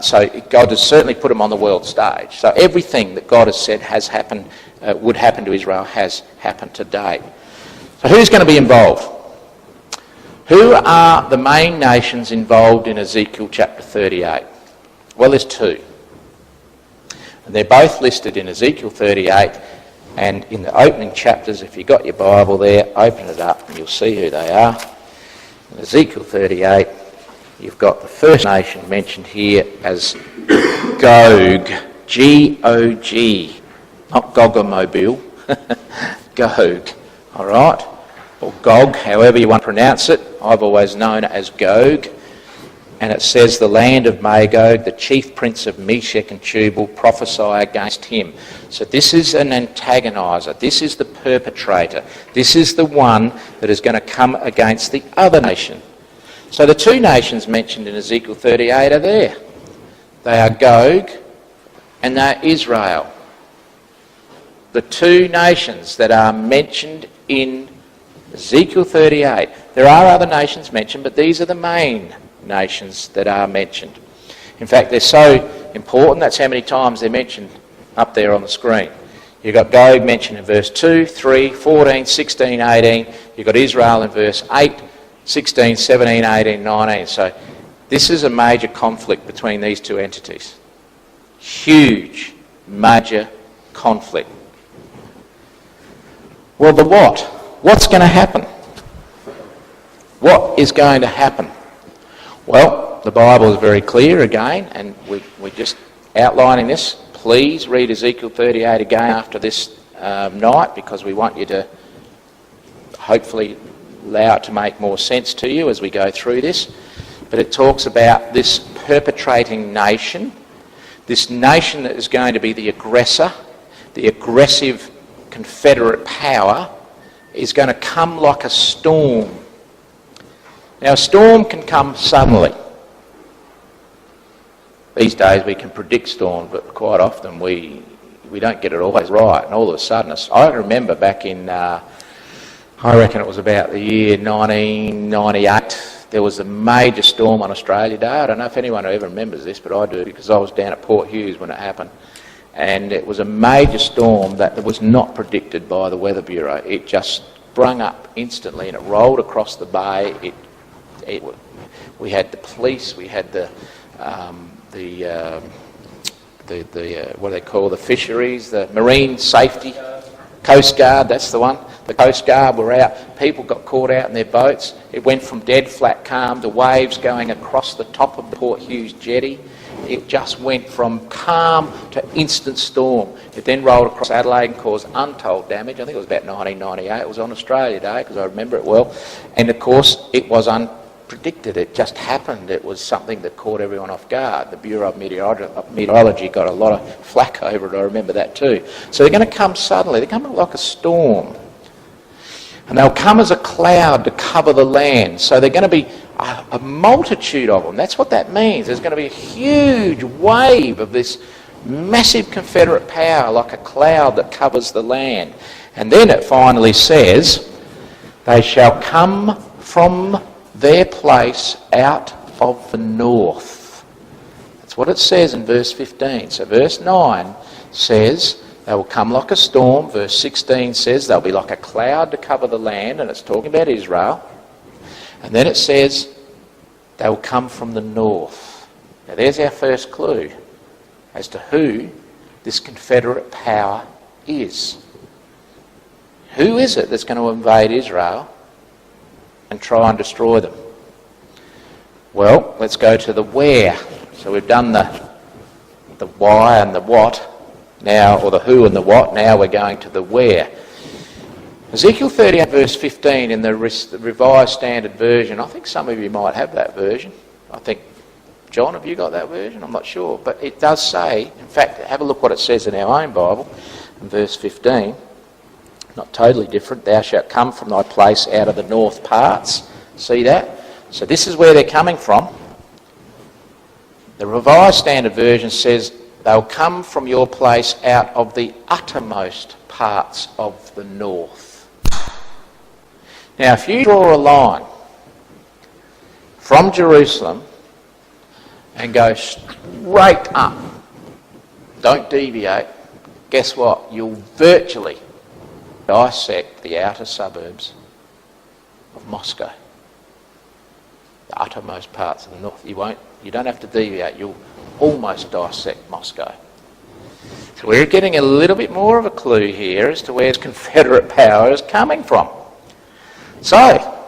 So God has certainly put them on the world stage. So everything that God has said has happened, would happen to Israel, has happened to date. So who's going to be involved? Who are the main nations involved in Ezekiel chapter 38? Well, there's two. And they're both listed in Ezekiel 38, and in the opening chapters, if you've got your Bible there, open it up and you'll see who they are. In Ezekiel 38, you've got the first nation mentioned here as Gog, G-O-G, not Gogomobile, Gog, all right? Or Gog, however you want to pronounce it. I've always known it as Gog. And it says, the land of Magog, the chief prince of Meshech and Tubal, prophesy against him. So this is an antagoniser. This is the perpetrator. This is the one that is going to come against the other nation. So the two nations mentioned in Ezekiel 38 are there. They are Gog and they are Israel. The two nations that are mentioned in Ezekiel 38. There are other nations mentioned, but these are the main nations that are mentioned. In fact, they're so important, that's how many times they're mentioned up there on the screen. You've got Gog mentioned in verse 2, 3, 14, 16, 18. You've got Israel in verse 8, 16, 17, 18, 19. So this is a major conflict between these two entities. Huge, major conflict. Well, the what? What's going to happen? What is going to happen? Well, the Bible is very clear again, and we're just outlining this. Please read Ezekiel 38 again after this night, because we want you to hopefully allow it to make more sense to you as we go through this. But it talks about this perpetrating nation, this nation that is going to be the aggressor, the aggressive confederate power, is going to come like a storm. Now, a storm can come suddenly. These days we can predict storms, but quite often we don't get it always right, and all of a sudden, I remember back in, I reckon it was about the year 1998, there was a major storm on Australia Day. I don't know if anyone ever remembers this, but I do, because I was down at Port Hughes when it happened. And it was a major storm that was not predicted by the Weather Bureau. It just sprung up instantly and it rolled across the bay. We had the police, we had the what do they call, the fisheries, the marine safety, Coast Guard, that's the one. The Coast Guard were out. People got caught out in their boats. It went from dead flat calm to waves going across the top of the Port Hughes jetty. It just went from calm to instant storm. It then rolled across Adelaide and caused untold damage. I think it was about 1998. It was on Australia Day, because I remember it well. And of course, it was unpredicted. It just happened. It was something that caught everyone off guard. The Bureau of Meteorology got a lot of flack over it. I remember that too. So they're going to come suddenly. They're coming like a storm. And they'll come as a cloud to cover the land. So they're going to be a multitude of them. That's what that means. There's going to be a huge wave of this massive confederate power, like a cloud that covers the land. And then it finally says, they shall come from their place out of the north. That's what it says in verse 15. So verse 9 says, they will come like a storm. Verse 16 says they'll be like a cloud to cover the land, and it's talking about Israel. And then it says they will come from the north. Now there's our first clue as to who this confederate power is. Who is it that's going to invade Israel and try and destroy them? Well, let's go to the where. So we've done the why and the what now, or the who and the what. Now we're going to the where. Ezekiel 38 verse 15 in the Revised Standard Version. I think some of you might have that version. I think, John, have you got that version? I'm not sure. But it does say, in fact, have a look what it says in our own Bible. in verse 15. Not totally different. Thou shalt come from thy place out of the north parts. See that? So this is where they're coming from. The Revised Standard Version says they'll come from your place out of the uttermost parts of the north. Now, if you draw a line from Jerusalem and go straight up, don't deviate, guess what? You'll virtually dissect the outer suburbs of Moscow. The uttermost parts of the north. You don't have to deviate, you'll almost dissect Moscow. So we're getting a little bit more of a clue here as to where Confederate power is coming from. So,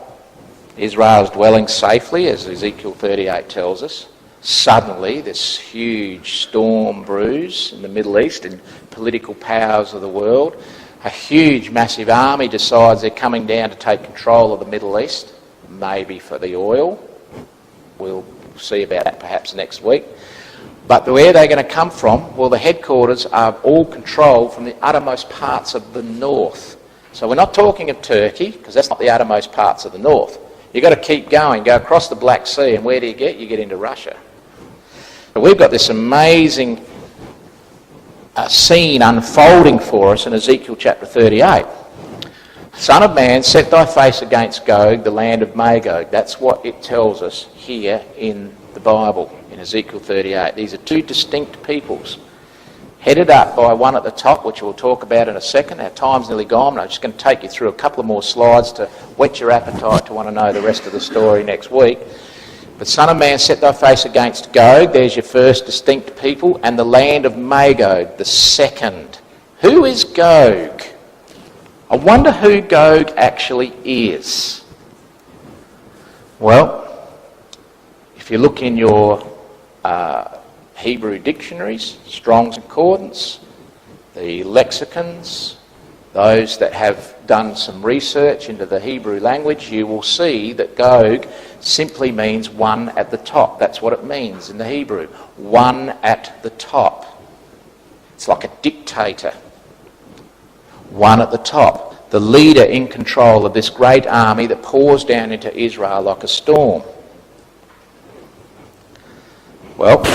Israel's dwelling safely, as Ezekiel 38 tells us. Suddenly, this huge storm brews in the Middle East and political powers of the world. A huge, massive army decides they're coming down to take control of the Middle East, maybe for the oil. We'll see about that perhaps next week. But where they're going to come from, well, the headquarters are all controlled from the uttermost parts of the north. So we're not talking of Turkey, because that's not the uttermost parts of the north. You've got to keep going, go across the Black Sea, and where do you get? You get into Russia. So we've got this amazing scene unfolding for us in Ezekiel chapter 38. Son of man, set thy face against Gog, the land of Magog. That's what it tells us here in the Bible, in Ezekiel 38. These are two distinct peoples, headed up by one at the top, which we'll talk about in a second. Our time's nearly gone. I'm just going to take you through a couple of more slides to whet your appetite to want to know the rest of the story next week. But son of man, set thy face against Gog. There's your first distinct people. And the land of Magog, the second. Who is Gog? I wonder who Gog actually is. Well, if you look in your Hebrew dictionaries, Strong's Concordance, the lexicons, those that have done some research into the Hebrew language, you will see that Gog simply means one at the top. That's what it means in the Hebrew. One at the top. It's like a dictator. One at the top. The leader in control of this great army that pours down into Israel like a storm. Well,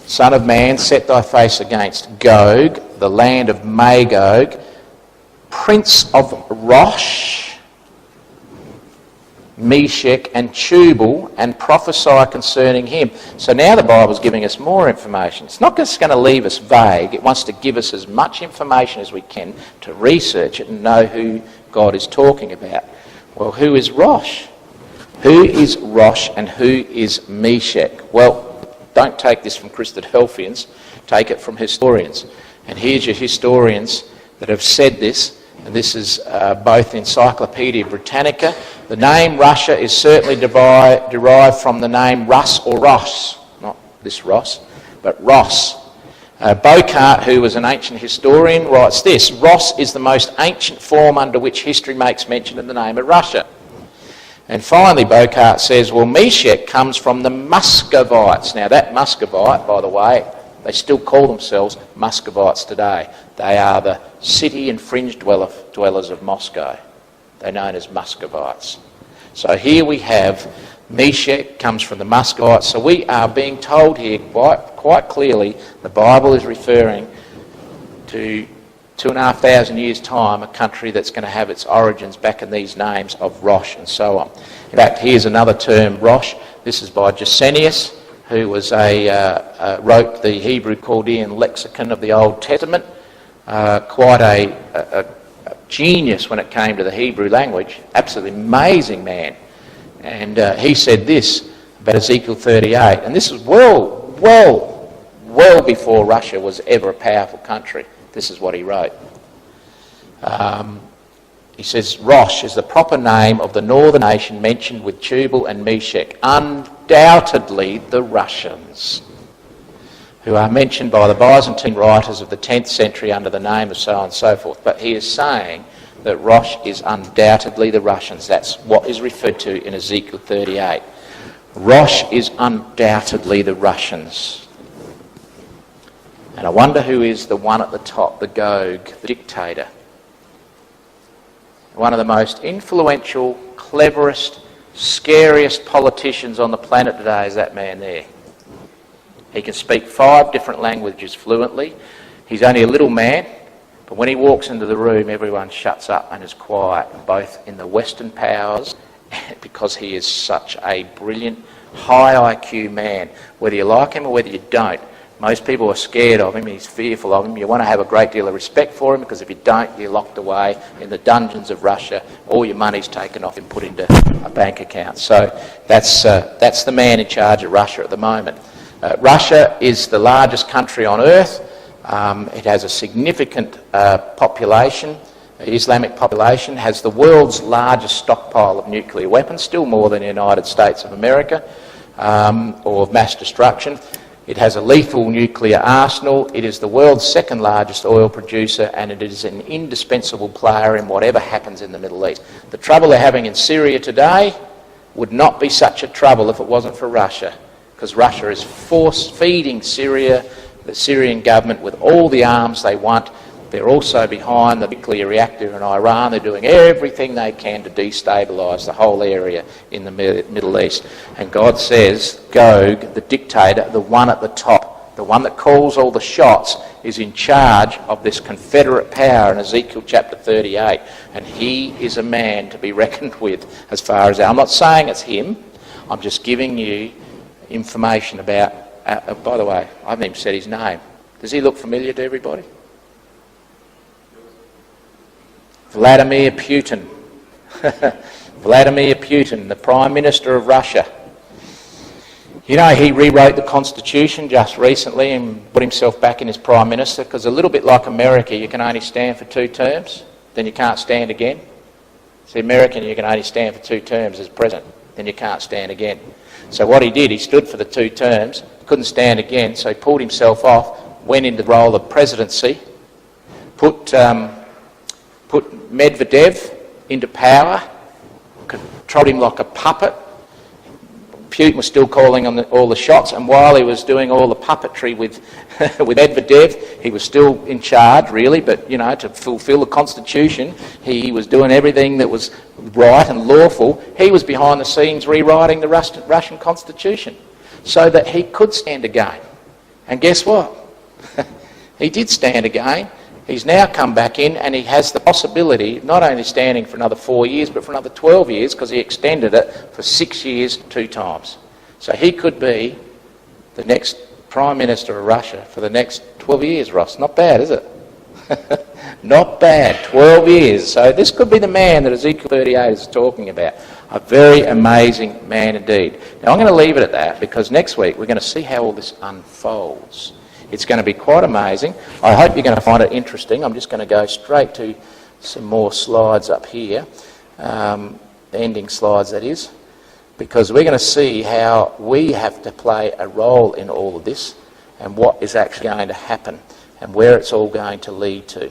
son of man, set thy face against Gog, the land of Magog, prince of Rosh, Meshech and Tubal, and prophesy concerning him. So now the Bible's giving us more information. It's not just going to leave us vague. It wants to give us as much information as we can to research it and know who God is talking about. Well, who is Rosh? Who is Rosh and who is Meshech? Well, don't take this from Christadelphians. Take it from historians. And here's your historians that have said this. And this is both Encyclopedia Britannica. The name Russia is certainly derived from the name Russ or Ross. Not this Ross, but Ross. Bocart, who was an ancient historian, writes this: Ross is the most ancient form under which history makes mention of the name of Russia. And finally, Bocart says, well, Meshech comes from the Muscovites. Now, that Muscovite, by the way, they still call themselves Muscovites today. They are the city and fringe dwellers of Moscow. They're known as Muscovites. So here we have Meshech comes from the Muscovites. So we are being told here quite clearly the Bible is referring to 2,500 years' time, a country that's going to have its origins back in these names of Rosh and so on. In fact, here's another term, Rosh. This is by Gesenius, who was wrote the Hebrew Chaldean lexicon of the Old Testament. Quite a genius when it came to the Hebrew language. Absolutely amazing man. And he said this about Ezekiel 38. And this is well before Russia was ever a powerful country. This is what he wrote. He says, Rosh is the proper name of the northern nation mentioned with Tubal and Meshech. Undoubtedly the Russians, who are mentioned by the Byzantine writers of the 10th century under the name of so on and so forth. But he is saying that Rosh is undoubtedly the Russians. That's what is referred to in Ezekiel 38. Rosh is undoubtedly the Russians. And I wonder who is the one at the top, the Gog, the dictator. One of the most influential, cleverest, scariest politicians on the planet today is that man there. He can speak 5 different languages fluently. He's only a little man, but when he walks into the room, everyone shuts up and is quiet, both in the Western powers, because he is such a brilliant, high IQ man. Whether you like him or whether you don't, most people are scared of him, he's fearful of him. You want to have a great deal of respect for him, because if you don't, you're locked away in the dungeons of Russia. All your money's taken off and put into a bank account. So that's the man in charge of Russia at the moment. Russia is the largest country on earth. It has a significant population. Islamic population, has the world's largest stockpile of nuclear weapons, still more than the United States of America, or of mass destruction. It has a lethal nuclear arsenal. It is the world's 2nd largest oil producer, and it is an indispensable player in whatever happens in the Middle East. The trouble they're having in Syria today would not be such a trouble if it wasn't for Russia, because Russia is force-feeding Syria, the Syrian government, with all the arms they want. They're also behind the nuclear reactor in Iran. They're doing everything they can to destabilise the whole area in the Middle East. And God says, Gog, the dictator, the one at the top, the one that calls all the shots, is in charge of this confederate power in Ezekiel chapter 38. And he is a man to be reckoned with as far as... I'm not saying it's him. I'm just giving you information about... by the way, I haven't even said his name. Does he look familiar to everybody? Vladimir Putin. Vladimir Putin, the Prime Minister of Russia. You know, he rewrote the Constitution just recently and put himself back in as Prime Minister, because a little bit like America, you can only stand for 2 terms, then you can't stand again. See, American, you can only stand for 2 terms as President, then you can't stand again. So what he did, he stood for the 2 terms, couldn't stand again, so he pulled himself off, went into the role of presidency, put Medvedev into power, controlled him like a puppet. Putin was still calling on all the shots, and while he was doing all the puppetry with Medvedev, he was still in charge, really, but, you know, to fulfil the Constitution, he was doing everything that was right and lawful. He was behind the scenes rewriting the Russian Constitution so that he could stand again. And guess what? He did stand again. He's now come back in, and he has the possibility of not only standing for another 4 years, but for another 12 years, because he extended it for 6 years 2 times. So he could be the next Prime Minister of Russia for the next 12 years, Ross. Not bad, is it? Not bad, 12 years. So this could be the man that Ezekiel 38 is talking about. A very amazing man indeed. Now I'm going to leave it at that, because next week we're going to see how all this unfolds. It's going to be quite amazing. I hope you're going to find it interesting. I'm just going to go straight to some more slides up here, ending slides that is, because we're going to see how we have to play a role in all of this and what is actually going to happen and where it's all going to lead to.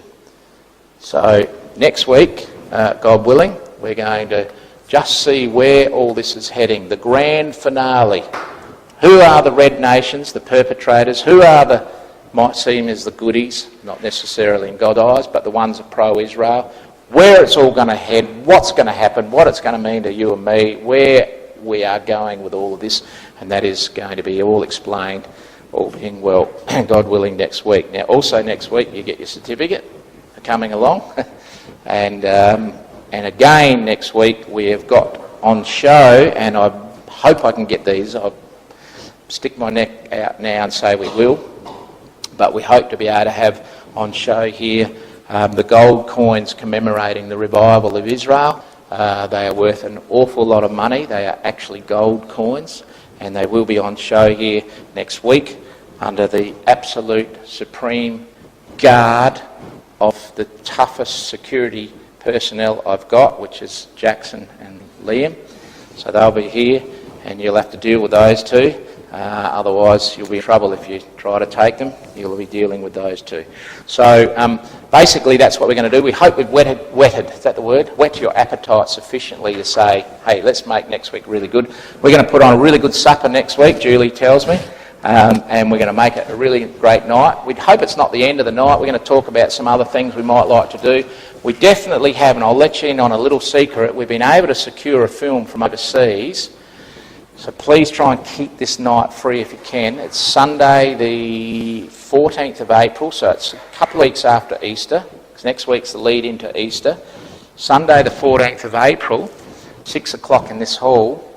So next week, God willing, we're going to just see where all this is heading, the grand finale. Who are the red nations, the perpetrators? Who are the, might seem as the goodies, not necessarily in God's eyes, but the ones that are pro-Israel? Where it's all going to head, what's going to happen, what it's going to mean to you and me, where we are going with all of this, and that is going to be all explained, all being well, God willing, next week. Now, also next week, you get your certificate for coming along, and again next week we have got on show, and I hope I can get these. I'll stick my neck out now and say we will, but we hope to be able to have on show here the gold coins commemorating the revival of Israel. They are worth an awful lot of money. They are actually gold coins, and they will be on show here next week under the absolute supreme guard of the toughest security personnel I've got, which is Jackson and Liam. So they'll be here, and you'll have to deal with those two. Otherwise, you'll be in trouble if you try to take them. You'll be dealing with those two. So basically, that's what we're going to do. We hope we've whetted, is that the word? Whet your appetite sufficiently to say, hey, let's make next week really good. We're going to put on a really good supper next week, Julie tells me. and we're going to make it a really great night. We hope it's not the end of the night. We're going to talk about some other things we might like to do. We definitely have, and I'll let you in on a little secret, we've been able to secure a film from overseas. So please try and keep this night free if you can. It's Sunday the 14th of April, so it's a couple of weeks after Easter, because next week's the lead into Easter. Sunday the 14th of April, 6 o'clock in this hall.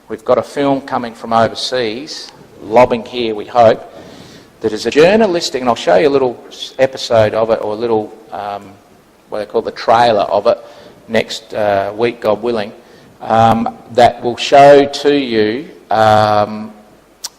We've got a film coming from overseas, lobbing here we hope, that is a journalistic, and I'll show you a little episode of it, or a little, what they call the trailer of it, next week, God willing. That will show to you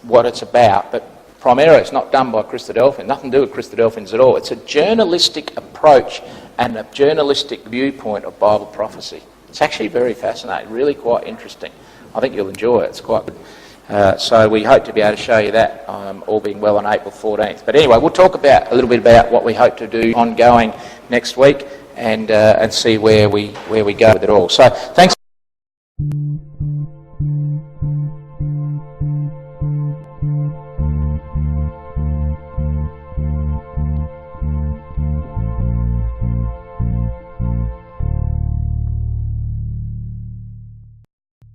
what it's about, but primarily it's not done by Christadelphians, nothing to do with Christadelphians at all. It's a journalistic approach and a journalistic viewpoint of Bible prophecy. It's actually very fascinating, really quite interesting. I think you'll enjoy it, it's quite good. So we hope to be able to show you that, all being well, on April 14th. But anyway, we'll talk about a little bit about what we hope to do ongoing next week and see where we go with it all. So thanks.